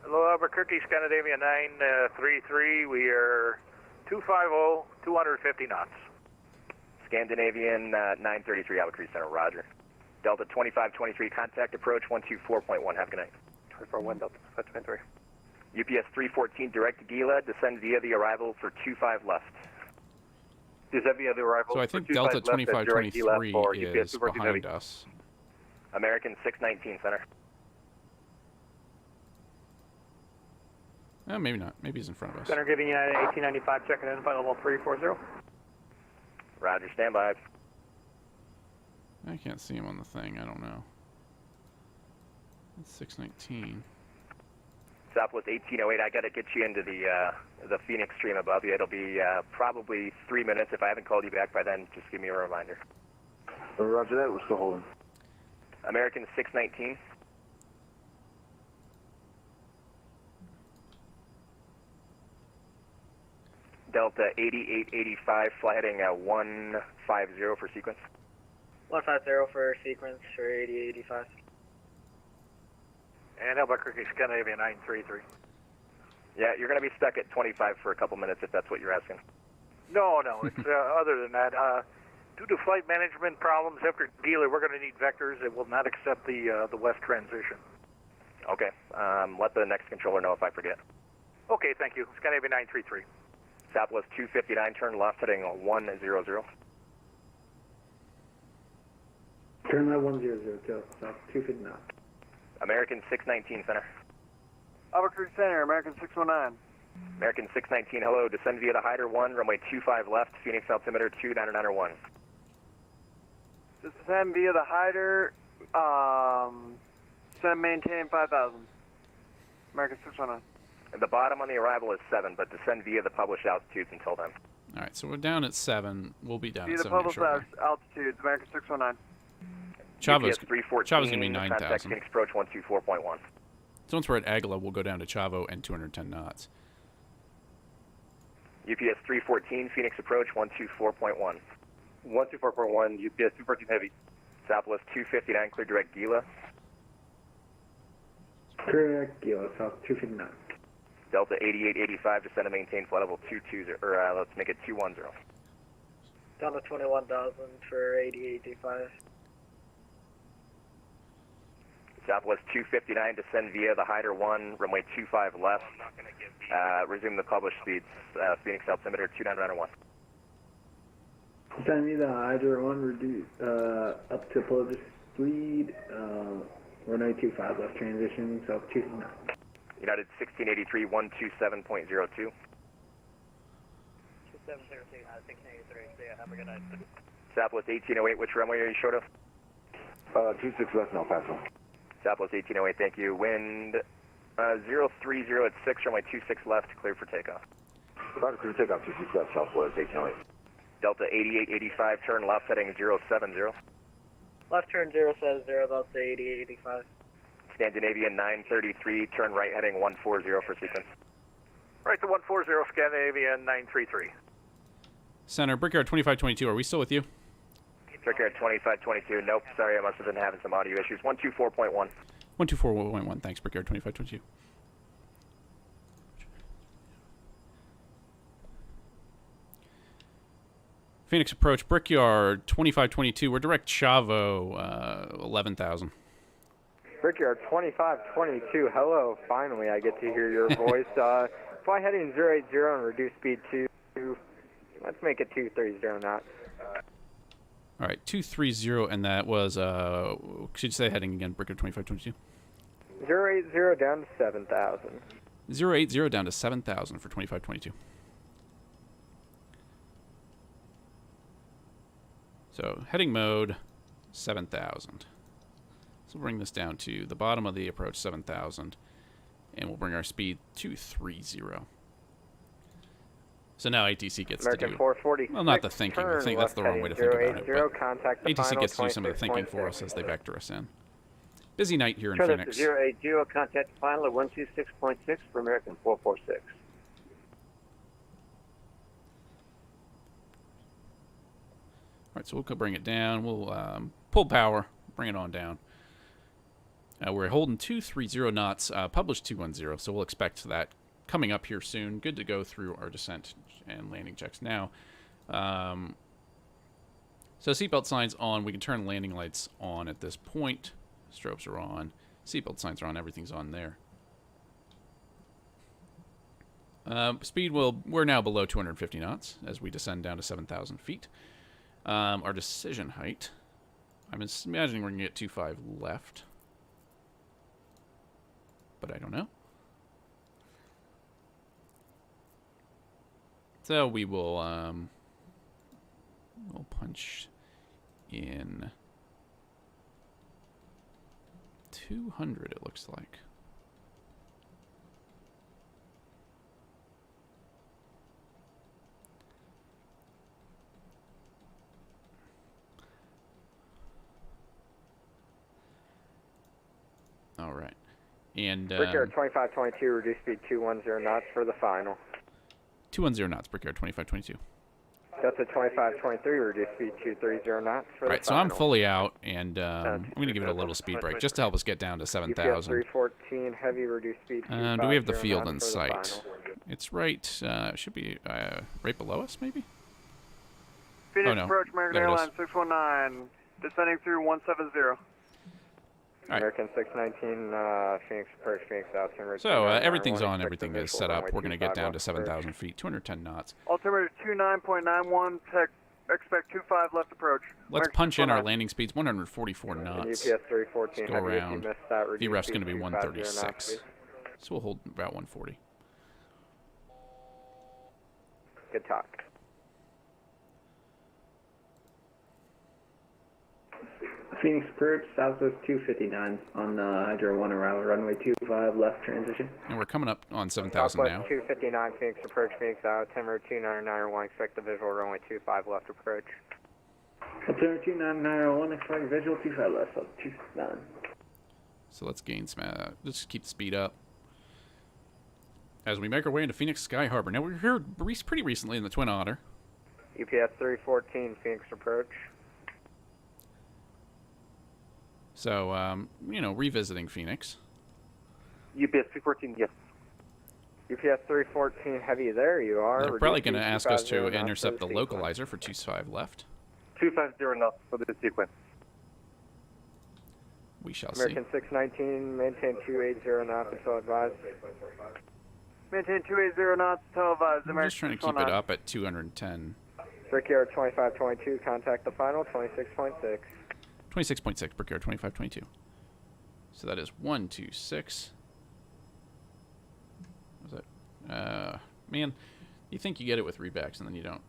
E: Hello,
P: Albuquerque, Scandinavia 933. We are 250, 250 knots.
D: Scandinavian 933, Albuquerque Center, roger. Delta 2523, contact approach 124.1. Have a good night.
K: 24-1, Delta 523.
D: UPS 314, direct to Gila, descend via the arrival for 25 left.
N: Is that via the arrival?
A: So I think Delta 2523 is behind us.
D: American 619, center.
A: Maybe not. Maybe he's in front of us.
J: Center giving United 1895, checking in, flight level 340.
D: Roger, stand by.
A: I can't see him on the thing. I don't know. It's 619.
D: Southwest 1808. I got to get you into the Phoenix stream above you. It'll be probably 3 minutes. If I haven't called you back by then, just give me a reminder.
T: Roger that. We're still holding.
D: American 619. Delta 8885, fly heading 150 for sequence.
I: 150 for sequence for 8885.
P: And Albuquerque, Scandinavia 933.
D: Yeah, you're going to be stuck at 25 for a couple minutes if that's what you're asking.
P: No, it's other than that. Due to flight management problems after Gila, we're going to need vectors. It will not accept the west transition.
D: Okay. Let the next controller know if I forget.
P: Okay, thank you. Scandinavia 933.
D: Southwest 259, turn left, heading 100.
J: Turn left 100, go south 259.
D: American 619, center.
E: Albuquerque Center, American 619.
D: American 619, hello. Descend via the Hyder 1, runway 25 left, Phoenix altimeter 2991.
E: Descend via the Hyder, send maintain 5,000. American 619.
D: And the bottom on the arrival is 7, but descend via the published altitudes until then.
A: All right, so we're down at 7. We'll be down
E: Via
A: at
E: the
A: 7
E: published
A: shortly.
E: altitudes, American 619.
A: Chavo's
D: UPS 314,
A: going to be
D: contact
A: 9,000.
D: Phoenix approach 124.1.
A: So once we're at Aguila, we'll go down to Chavo and 210 knots.
D: UPS 314, Phoenix approach 124.1.
N: 124.1, UPS 214 heavy.
D: Southwest 259, clear direct Gila.
J: Correct, Gila, south 259.
D: Delta 8885, descend and maintain flight level 220, or let's make it 210.
I: Down to 21,000 for 8885.
D: Southwest 259, descend via the Hyder 1, runway 25 left. Resume the published speeds, Phoenix altimeter 2991.
J: Send me the Hydra 1, reduce up to published speed, runway 25 left transition, south 259.
D: United 1683, 127.02.
I: 2702, 1683, yeah, have a good night.
D: Southwest 1808, which runway are you short of?
T: 26 left in El Paso.
D: Southwest 1808, thank you. Wind 030 at 6, runway 26 left, clear for takeoff.
T: Roger, clear takeoff 26 left, Southwest 1808.
D: Delta 8885, turn left, heading 070.
I: Left turn 070, Delta 8885.
D: Scandinavian 933, turn right, heading 140 for sequence.
P: Right to 140, Scandinavia 933.
A: Center, Brickyard 2522, are we still with you?
D: Brickyard 2522, nope, sorry, I must have been having some audio issues. 124.1.
A: 124.1, thanks, Brickyard 2522. Phoenix approach, Brickyard 2522, we're direct Chavo, 11,000.
B: Brickyard 2522, hello, finally I get to hear your voice. Fly heading 080 and reduce speed to, let's make it 230 knots.
A: All right, 230, and that was, should you say heading again, Brickyard 2522?
B: 080 down to 7,000.
A: 080 down to 7,000 for 2522. So heading mode, 7,000. So we'll bring this down to the bottom of the approach, 7,000, and we'll bring our speed to 30. So now ATC gets
B: American
A: to do,
B: 440.
A: well, not the thinking. I think that's the wrong way to think about it. But
B: contact the
A: ATC
B: final
A: gets to do some of the thinking
B: 26.6.
A: for us as they vector us in. Busy night here in
O: Turn up
A: Phoenix.
O: to 080, contact the final at 126.6 for American 446.
A: All right, so we'll bring it down. We'll pull power, bring it on down. We're holding 230 knots, published 210, so we'll expect that coming up here soon. Good to go through our descent and landing checks now. So seatbelt signs on. We can turn landing lights on at this point. Strobes are on. Seatbelt signs are on. Everything's on there. Speed we're now below 250 knots as we descend down to 7,000 feet. Our decision height, I'm imagining we're going to get 25 left. But I don't know. So we will we'll punch in 200, it looks like. All right. And
B: Brickyard 2522, reduce speed 210 knots for the final.
A: 210 knots, Brickyard 2522.
B: Delta 2523, reduce speed 230 knots for the
A: Right, so
B: final.
A: I'm fully out, and I'm going to give it a little speed break just to help us get down to 7,000.
B: 314, heavy, reduce speed 250
A: Do we have the field in
B: knots for the
A: sight?
B: final.
A: It's right, should be right below us, maybe?
E: Phoenix
A: Oh, no.
E: approach, American
A: There it is.
E: Airlines 619, descending through 170.
B: American 619, Phoenix approach, Phoenix out.
A: So everything's on, everything is set up. We're going to get down to 7,000 feet, 210 knots.
E: Altimeter 29.91, expect 25 left approach.
A: Let's
E: American
A: punch in our
E: 619.
A: landing speeds, 144 knots.
B: UPS 314,
A: Go
B: heavy, if you
A: around.
B: missed that, reduce
A: VREF's
B: speed
A: going to be
B: 250 knots,
A: 136.
B: please.
A: So we'll hold about 140.
B: Good talk.
J: Phoenix approach, Southwest 259 on Hydro 1 arrival, runway 25, left transition.
A: And we're coming up on 7,000 now.
B: Southwest 259, Phoenix approach, Phoenix out. Altimeter 29901, expect the visual, runway 25 left approach.
J: Altimeter 29901, expect visual 25 left, up 29.
A: So let's gain some, let's keep the speed up. As we make our way into Phoenix Sky Harbor. Now, we were here pretty recently in the Twin Otter.
B: UPS 314, Phoenix approach.
A: So, you know, revisiting Phoenix.
N: UPS 314, yes.
B: UPS 314, heavy, there you are.
A: They're probably
B: Reduce
A: going to
B: speed
A: ask us
B: 250
A: to
B: knots for
A: intercept the
B: sequence.
A: localizer for 25 left.
N: 250 knots for the sequence.
A: We shall
B: American 619, maintain 280 knots until advised.
E: Maintain 280 knots, televised.
A: I'm just trying to keep it up at 210.
B: Brickyard 2522, contact the final, 26.6.
A: 26.6, Brickyard 2522. So that is 126. Was that? Man, you think you get it with rebacks and then you don't.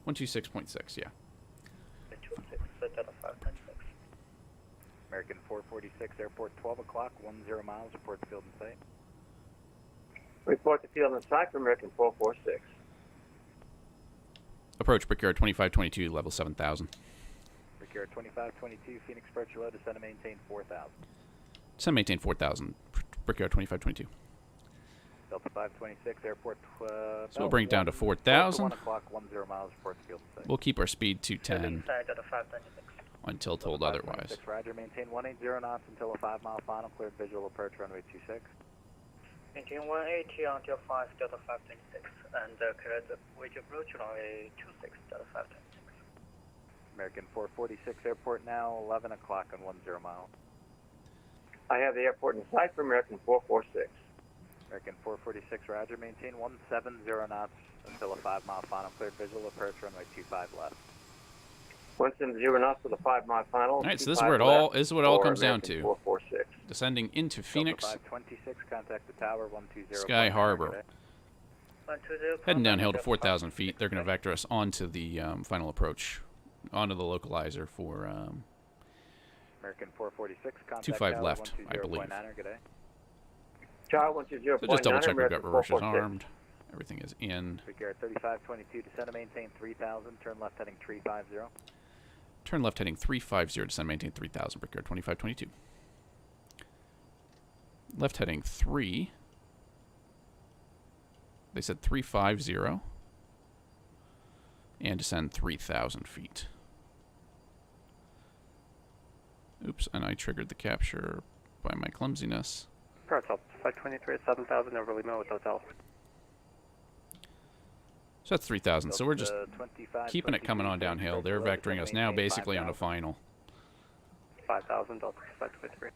A: 126.6, yeah.
F: American 446, airport 12 o'clock, 10 miles, report field in sight.
O: Report the field in sight for American 446.
A: Approach Brickyard 2522, level 7,000.
F: Brickyard 2522, Phoenix approach low, descend and maintain 4,000.
A: Descend maintain 4,000, Brickyard 2522.
F: Delta 526, airport
A: So we'll bring it down to 4,000.
F: 1 o'clock, 10 miles, report field in sight.
A: We'll keep our speed to 10 until told otherwise.
F: 526, Roger, maintain 180 knots until a 5-mile final, cleared visual approach runway 26.
I: Maintain 180 until 5 Delta 526 and clear the bridge approach runway 26 Delta 526.
F: American 446, airport now 11 o'clock on 10 miles.
O: I have the airport in sight for American 446.
F: American 446, Roger, maintain 170 knots until a 5-mile final, cleared visual approach runway 25 left.
O: 170 knots for the 5-mile final.
A: All right, so this is where it all comes down
O: American
A: to.
O: 446.
A: Descending into Phoenix,
F: Delta 526, contact the tower 120.
A: Sky Harbor.
I: 120.
A: Heading downhill to 4,000 feet. They're going to vector us onto the final approach, onto the localizer for
F: American 446, contact
A: 25
F: tower
A: left, I
F: 120.9er,
A: believe.
F: good day.
O: Child 120.9.
A: So just double check we've got
O: American
A: reversers
O: 446.
A: armed. Everything is in.
F: Brickyard 3522, descend and maintain 3,000, turn left heading 350.
A: Turn left heading 350, descend maintain 3,000, Brickyard 2522. Left heading 3. They said 350. And descend 3,000 feet. Oops, and I triggered the capture by my clumsiness.
K: Approach Delta 523 at 7,000 over Lima with hotel.
A: So that's 3,000. So we're just keeping it coming on downhill. They're vectoring us now basically on a final.
K: 5,000 Delta 523.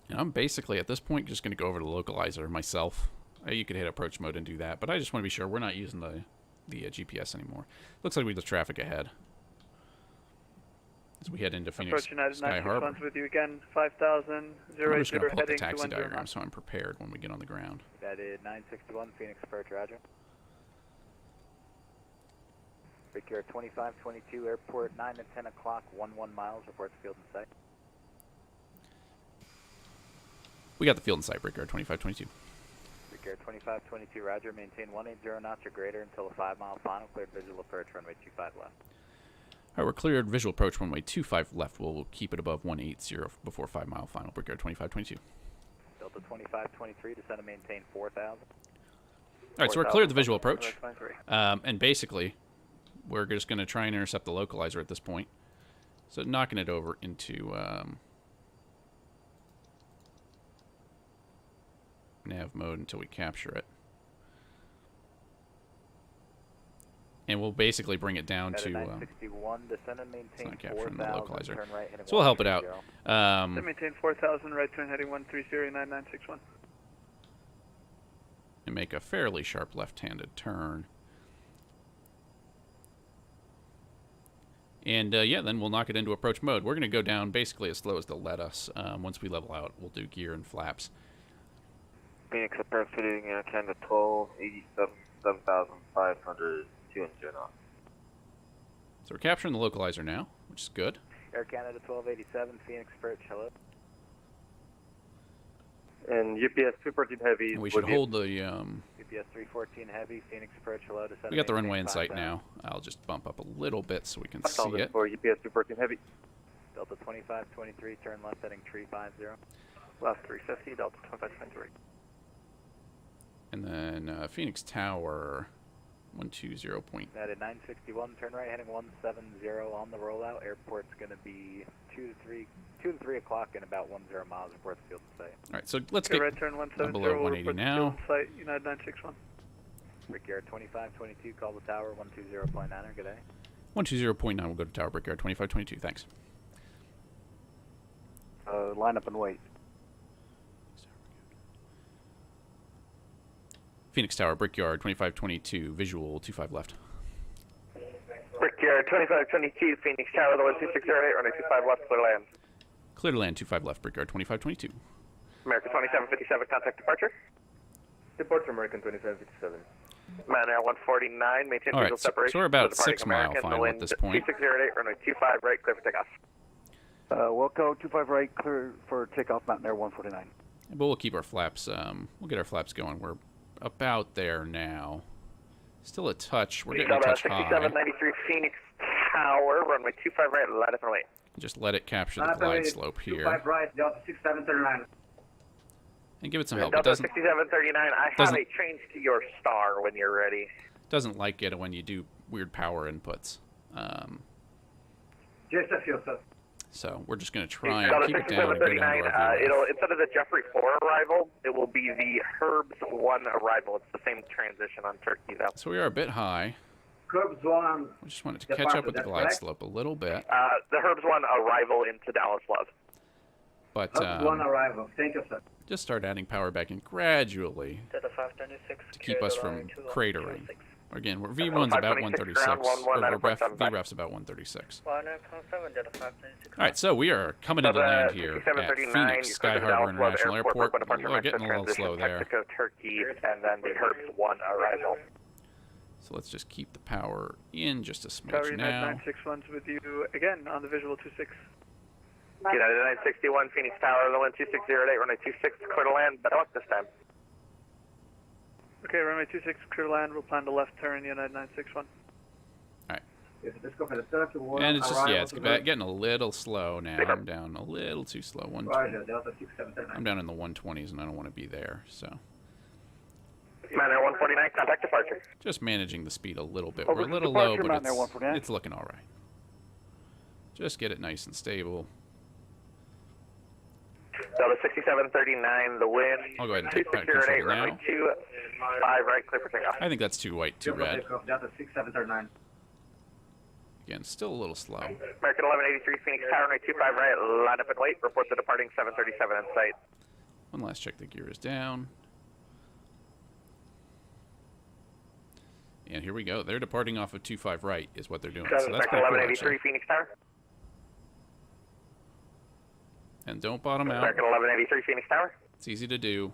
A: And I'm basically at this point just going to go over to the localizer myself. You could hit approach mode and do that, but I just want to be sure we're not using the GPS anymore. Looks like we have traffic ahead as we head into Phoenix Sky Harbor.
E: With you again, 5,000,
A: I'm just going to pull up the
E: heading
A: taxi
E: to
A: diagram so I'm prepared when we get on the ground.
F: That is 961 Phoenix approach, roger. Brickyard 2522 airport, 9 and 10 o'clock, 11 miles, reports field in sight.
A: We got the field in sight, Brickyard 2522.
F: Brickyard 2522, roger, maintain 180 knots or greater until a 5-mile final, cleared visual approach, runway 25 left.
A: Alright, we're cleared visual approach runway 25 left. We'll keep it above 180 before 5-mile final. Brickyard 2522.
F: Delta 2523, descend and maintain 4,000.
A: Alright, so we're cleared the visual approach. And basically, we're just going to try and intercept the localizer at this point. So knocking it over into nav mode until we capture it. And we'll basically bring it down to
F: descend and maintain
A: capturing the
F: 4,000,
A: localizer.
F: turn right, heading
A: So we'll help it out.
E: maintain 4,000, right turn heading 1309961.
A: And make a fairly sharp left-handed turn. And yeah, then we'll knock it into approach mode. We're going to go down basically as slow as they'll let us. Once we level out, we'll do gear and flaps.
H: Phoenix approach hitting Canada 1287, 7,500, 200 knots.
A: So we're capturing the localizer now, which is good.
F: Air Canada 1287, Phoenix approach, hello.
N: And UPS 214 Heavy.
A: And we should hold the...
F: UPS 314 Heavy, Phoenix approach, hello.
A: We got the runway in sight now. I'll just bump up a little bit so we can see it.
N: For UPS 214 Heavy.
F: Delta 2523, turn left heading 350.
K: Left 350, Delta 2523.
A: And then Phoenix Tower, 120 point.
F: That at 961, turn right heading 170 on the rollout. Airport's going to be 2 to 3 o'clock and about 10 miles, reports field in sight.
A: All right, so let's get
E: right turn 170,
A: below 180 now.
E: Site, United 961.
F: Brickyard 2522, call the tower 120.9er, good day.
A: 120.9, we'll go to tower, Brickyard 2522, thanks.
K: Line up and wait.
A: Phoenix Tower, Brickyard 2522, visual 25 left.
C: Brickyard 2522, Phoenix Tower, the 12608, runway 25 left, clear land.
A: Clear to land 25 left, Brickyard 2522.
C: American 2757, contact departure.
T: Departure American 2757.
C: Man Air 149, maintain
A: All right,
C: visual separation.
A: so we're about 6 mile
C: American,
A: final at this point.
C: 2608, runway 25 right, clear for takeoff.
K: Wilco 25 right, clear for takeoff, Mountain Air 149.
A: But we'll keep our flaps, we'll get our flaps going. We're about there now. Still a touch. We're getting a touch high.
C: 6793 Phoenix Tower, runway 25 right, let it away.
A: Just let it capture the glide slope here.
O: 25 right, Delta 6739.
A: And give it some help.
C: Delta
A: It doesn't
C: 6739, I have a change to your star when you're ready.
A: Doesn't like it when you do weird power inputs.
O: Just a few, sir.
A: So we're just going to try and
C: Delta
A: keep it down and go down to our
C: it'll, instead of the Jeffrey 4 arrival, it will be the Herbs 1 arrival. It's the same transition on Turkey, though.
A: So we are a bit high.
O: Herbs 1.
A: We just wanted to catch up with the glide slope a little bit.
C: The Herbs 1 arrival into Dallas Love.
A: But
O: Herbs 1 arrival. Thank you, sir.
A: Just start adding power back in gradually to keep us from cratering. Again, V1's about 136, or VREF's about 136. Alright, so we are coming into land here at Phoenix Sky Harbor International Airport. We're getting a little slow there.
C: Mexico, Turkey, and then the Herbs 1 arrival.
A: So let's just keep the power in just a
E: Tower
A: smidge
E: United
A: now.
E: 961's with you again on the visual 26.
C: United 961, Phoenix Tower, the 12608, runway 26, clear to land, better luck this time.
E: Okay, runway 26, clear to land. We'll plan to left turn, United 961.
A: Alright.
O: Let's go for the 31.
A: And it's just, yeah, it's getting a little slow now. I'm down a little too slow.
O: Roger, Delta 6739.
A: I'm down in the 120s and I don't want to be there, so.
C: Man Air 149, contact departure.
A: Just managing the speed a little bit.
K: Over
A: We're a little
K: departure,
A: low, but
K: Mountain Air 149.
A: it's looking all right. Just get it nice and stable.
D: Delta 6739, the wind.
A: I'll go ahead and take
D: 2608,
A: control
D: runway
A: now.
D: 25 right, clear for takeoff.
A: I think that's too white, too red.
T: Delta 6739.
A: Again, still a little slow.
D: American 1183, Phoenix Tower, runway 25 right, line up and wait. Report the departing 737 in sight.
A: One last check, the gear is down. And here we go. They're departing off of 25 right is what they're doing. So that's pretty cool,
D: 1183,
A: actually.
D: Phoenix Tower.
A: And don't bottom out.
D: American 1183, Phoenix Tower.
A: It's easy to do.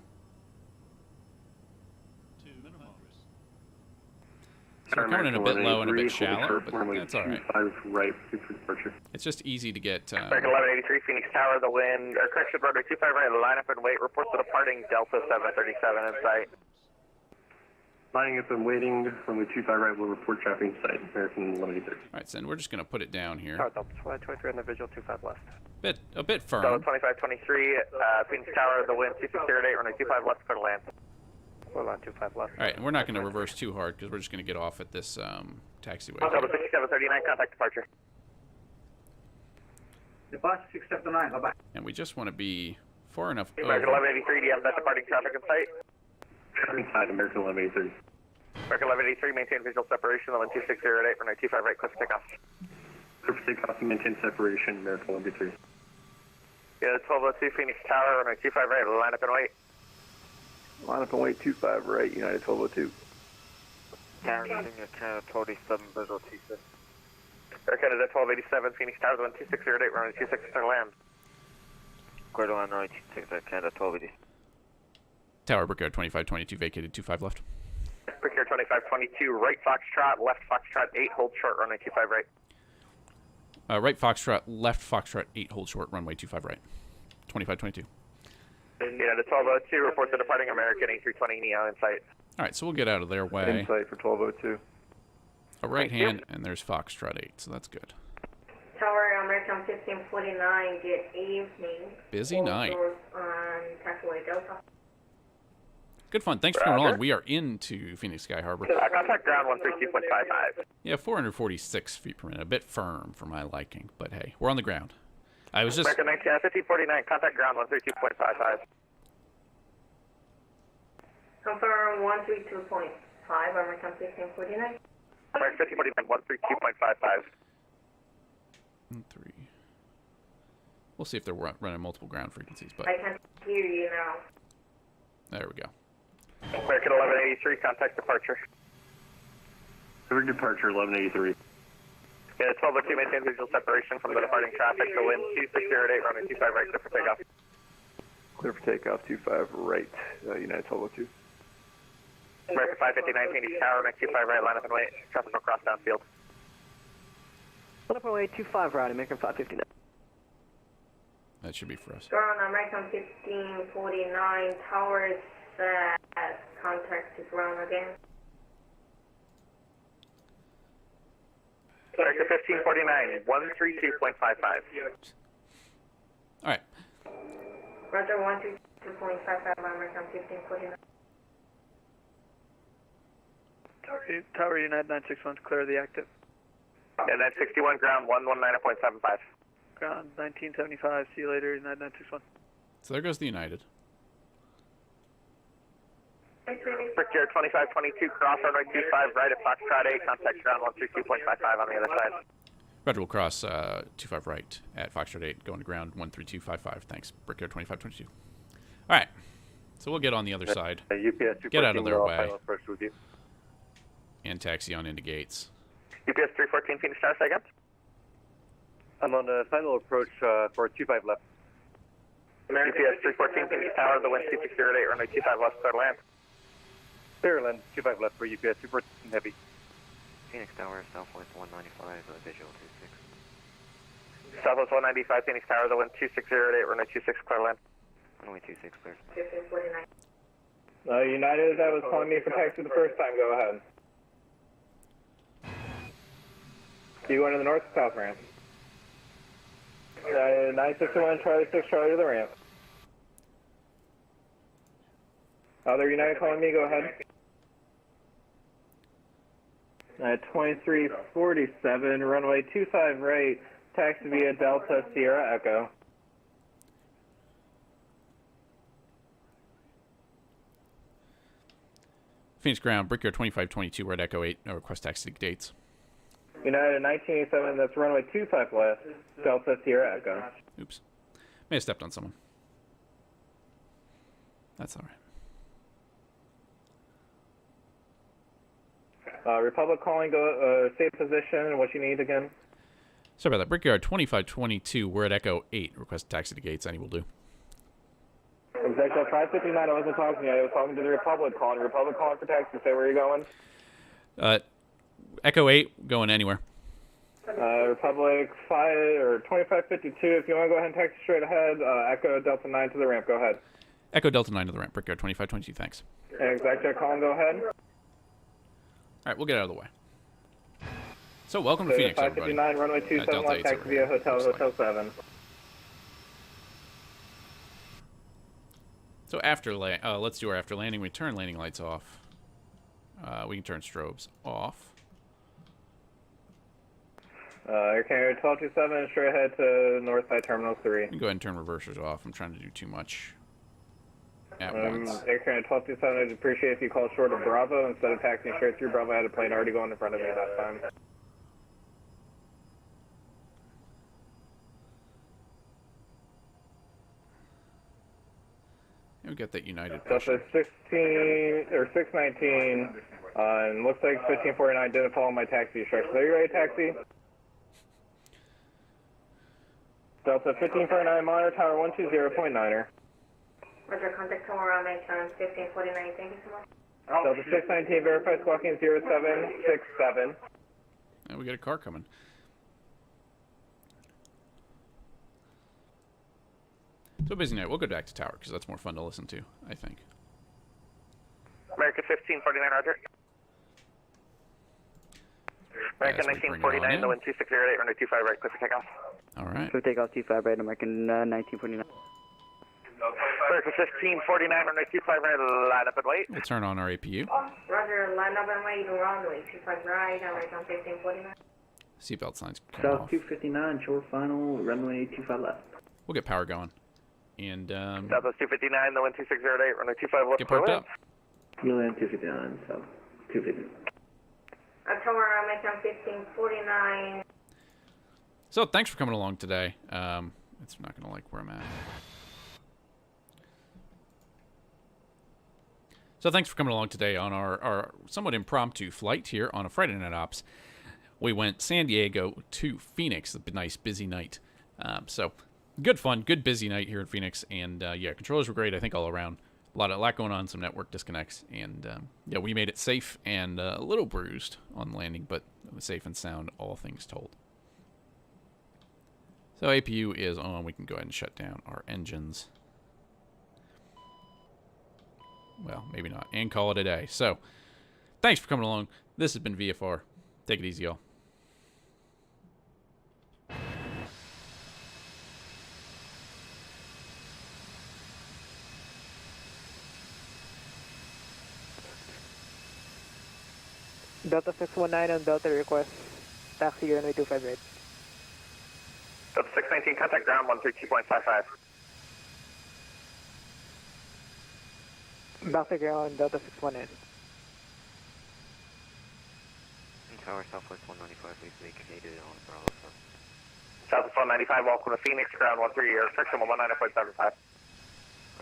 A: So we're coming in a bit low and a bit shallow, but that's all right.
N: Right, departure.
A: It's just easy to get...
D: American 1183, Phoenix Tower, the wind, or correction, runway 25 right, line up and wait. Report the departing Delta 737 in sight.
N: Lining up and waiting, runway 25 right, will report traffic in sight. American 1183.
A: All right, so we're just going to put it down here.
K: Tower Delta 23 on the visual 25 left.
A: A bit firm.
D: Delta 2523, Phoenix Tower, the wind 2608, runway 25 left, clear to land.
K: Hold on, 25 left.
A: All right, and we're not going to reverse too hard because we're just going to get off at this taxiway.
D: Delta 6739, contact departure.
T: Departure 6739, bye-bye.
A: And we just want to be far enough
D: American
A: over.
D: 1183, do you have that departing traffic in sight?
N: Inside, American 1183.
D: American 1183, maintain visual separation, the wind 2608, runway 25 right, clear for takeoff.
N: Clear for takeoff, maintain separation, American 1183.
D: Yeah, 1202, Phoenix Tower, runway 25 right, line up and wait.
E: Line up and wait 25 right, United 1202.
H: Tower using a Canada 1287, visual 26.
D: Air Canada 1287, Phoenix Tower, the wind 2608, runway 26 clear land.
H: Quarter line, runway 26 at Canada 1280.
A: Tower, Brickyard 2522, vacated 25 left.
D: Brickyard 2522, right Foxtrot, left Foxtrot 8, hold short, runway 25 right.
A: Right Foxtrot, left Foxtrot 8, hold short, runway 25 right. 2522.
D: Yeah, the 1202, report the departing American A320 Neo in sight.
A: All right, so we'll get out of their way.
E: In sight for 1202.
A: A right hand, and there's Foxtrot 8, so that's good.
L: Tower, American 1549, good evening.
A: Busy night.
L: On taxiway Delta.
A: Good fun. Thanks for coming on. We are into Phoenix Sky Harbor.
D: Contact ground 132.55.
A: Yeah, 446 feet per minute. A bit firm for my liking, but hey, we're on the ground. I was just...
D: American 1549, contact ground 132.55.
L: Confirm 132.5, American 1549.
D: American 1549, 132.55.
A: 3. We'll see if they're running multiple ground frequencies, but...
L: I can hear you now.
A: There we go.
D: American 1183, contact departure.
N: Every departure, 1183.
D: Yeah, 1202, maintain visual separation from the departing traffic. The wind 2608, runway 25 right, clear for takeoff.
E: Clear for takeoff 25 right, United 1202.
D: American 559, Phoenix Tower, runway 25 right, line up and wait. Traffic will cross downfield.
U: Line up and wait 25 right, American 559.
A: That should be for us.
L: Ground, American 1549, tower set, contact to ground again.
D: American 1549, 132.55.
A: All right.
L: Roger, 132.55, American 1549.
E: Tower United 961, clear the active.
D: Yeah, 961, ground 119.75.
E: Ground 1975, see you later, United 961.
A: So there goes the United.
D: Brickyard 2522, cross runway 25 right at Foxtrot 8, contact ground 132.55 on the other side.
A: Roger, will cross 25 right at Foxtrot 8, going to ground 13255. Thanks, Brickyard 2522. All right, so we'll get on the other side.
N: UPS
A: Get out of their way.
N: final approach with you.
A: And taxi on into gates.
D: UPS 314, Phoenix Tower, second.
N: I'm on the final approach for 25 left.
D: UPS 314, Phoenix Tower, the wind 2608, runway 25 left, clear to land.
N: Clear land, 25 left for UPS 314 heavy.
R: Phoenix Tower, Southwest 195, visual 26.
D: Southwest 195, Phoenix Tower, the wind 2608, runway 26, clear to land.
R: Runway 26, clear.
B: United, that was calling me for taxi the first time, go ahead. Do you go into the north or south ramp? 961, Charlie 6, Charlie to the ramp. Other United calling me, go ahead. 2347, runway 25 right,
E: taxi via Delta Sierra Echo.
A: Phoenix Ground, Brickyard 2522, we're at Echo 8, no request taxi dates.
E: United 1987, that's runway 25 left, Delta Sierra Echo.
A: Oops. May have stepped on someone. That's alright.
E: Republic calling, go, safe position, what you need again?
A: Sorry about that. Brickyard 2522, we're at Echo 8, request taxi to gates, any will do.
E: Executive 559, I wasn't talking to you, I was talking to the Republic calling for taxi, say where you're going?
A: Echo 8, going anywhere.
E: Republic 5 or 2552. If you want to go ahead and taxi straight ahead, Echo Delta 9 to the ramp. Go ahead.
A: Echo Delta 9 to the ramp. Brickyard 2522. Thanks.
E: Executive calling. Go ahead.
A: All right, we'll get out of the way. So welcome to Phoenix,
E: 559,
A: everybody.
E: runway 27 left, taxi via Hotel 7.
A: So let's do our after landing. We turn landing lights off. We can turn strobes off.
E: Air Canada 1227, straight ahead to Northside Terminal 3.
A: You can go ahead and turn reversers off. I'm trying to do too much at once.
E: Air Canada 1227, I'd appreciate if you call short of Bravo instead of taxiing straight through Bravo. I had a plane already going in front of me that time.
A: We got that United
E: Delta 16 or 619, and looks like 1549 didn't follow my taxi instructions. Are you ready, taxi? Delta 1549, monitor tower 120.9er.
L: Roger, contact tower American 1549, thank you so much.
E: Delta 619, verify squawking 0767.
A: And we got a car coming. So busy night. We'll go back to tower because that's more fun to listen to, I think.
C: American 1549, Roger. American 1949, the wind 2608, runway 25 right, clear for takeoff.
A: All right.
U: So takeoff 25 right, American 1949.
C: American 1549, runway 25 right, line up and wait.
A: We'll turn on our APU.
L: Roger, line up and wait, runway 25 right, American 1549.
A: Seatbelt signs come
J: South
A: off.
J: 259, short final, runway 25 left.
A: We'll get power going. And,
C: Southwest 259, the wind 2608, runway 25 left.
A: get parked up.
J: You'll land 259, so 259.
L: Tower American 1549.
A: So thanks for coming along today. It's not going to like where I'm at. So thanks for coming along today on our somewhat impromptu flight here on a Friday Night Ops. We went San Diego to Phoenix, a nice busy night. So good fun, good busy night here in Phoenix. And yeah, controllers were great, I think, all around. A lot going on, some network disconnects. And yeah, we made it safe and a little bruised on landing, but it was safe and sound, all things told. So APU is on. We can go ahead and shut down our engines. Well, maybe not. And call it a day. So, thanks for coming along. This has been VFR. Take it easy, y'all.
U: Delta 619 on Delta request. Taxi runway 25 right.
C: Delta 619, contact ground 132.55.
U: Back to ground, Delta 619.
R: Tower Southwest 195, please vacated on Bravo.
C: Southwest 195, welcome to Phoenix, ground 13, air section 119.75.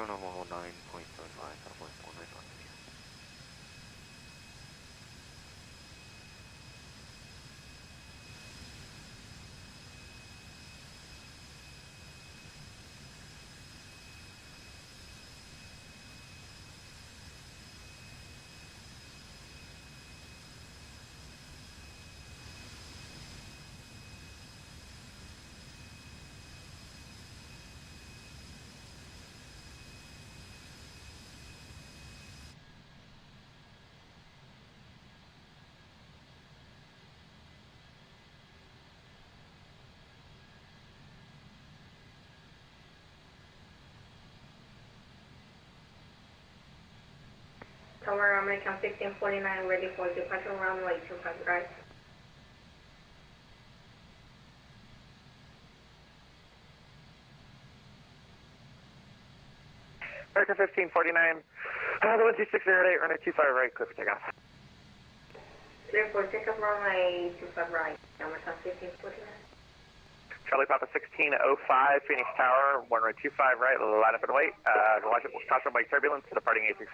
R: Ground 119.75, Southwest 195.
L: Tower American 1549, ready for departure runway 25 right.
C: America 1549, the 12608, runway 25 right, clear for takeoff.
L: Clear for takeoff, runway 25 right, America 1549.
C: Charlie Papa 1605, Phoenix Tower, runway 25 right, line up and wait. Watch it, caution by turbulence, departing A350.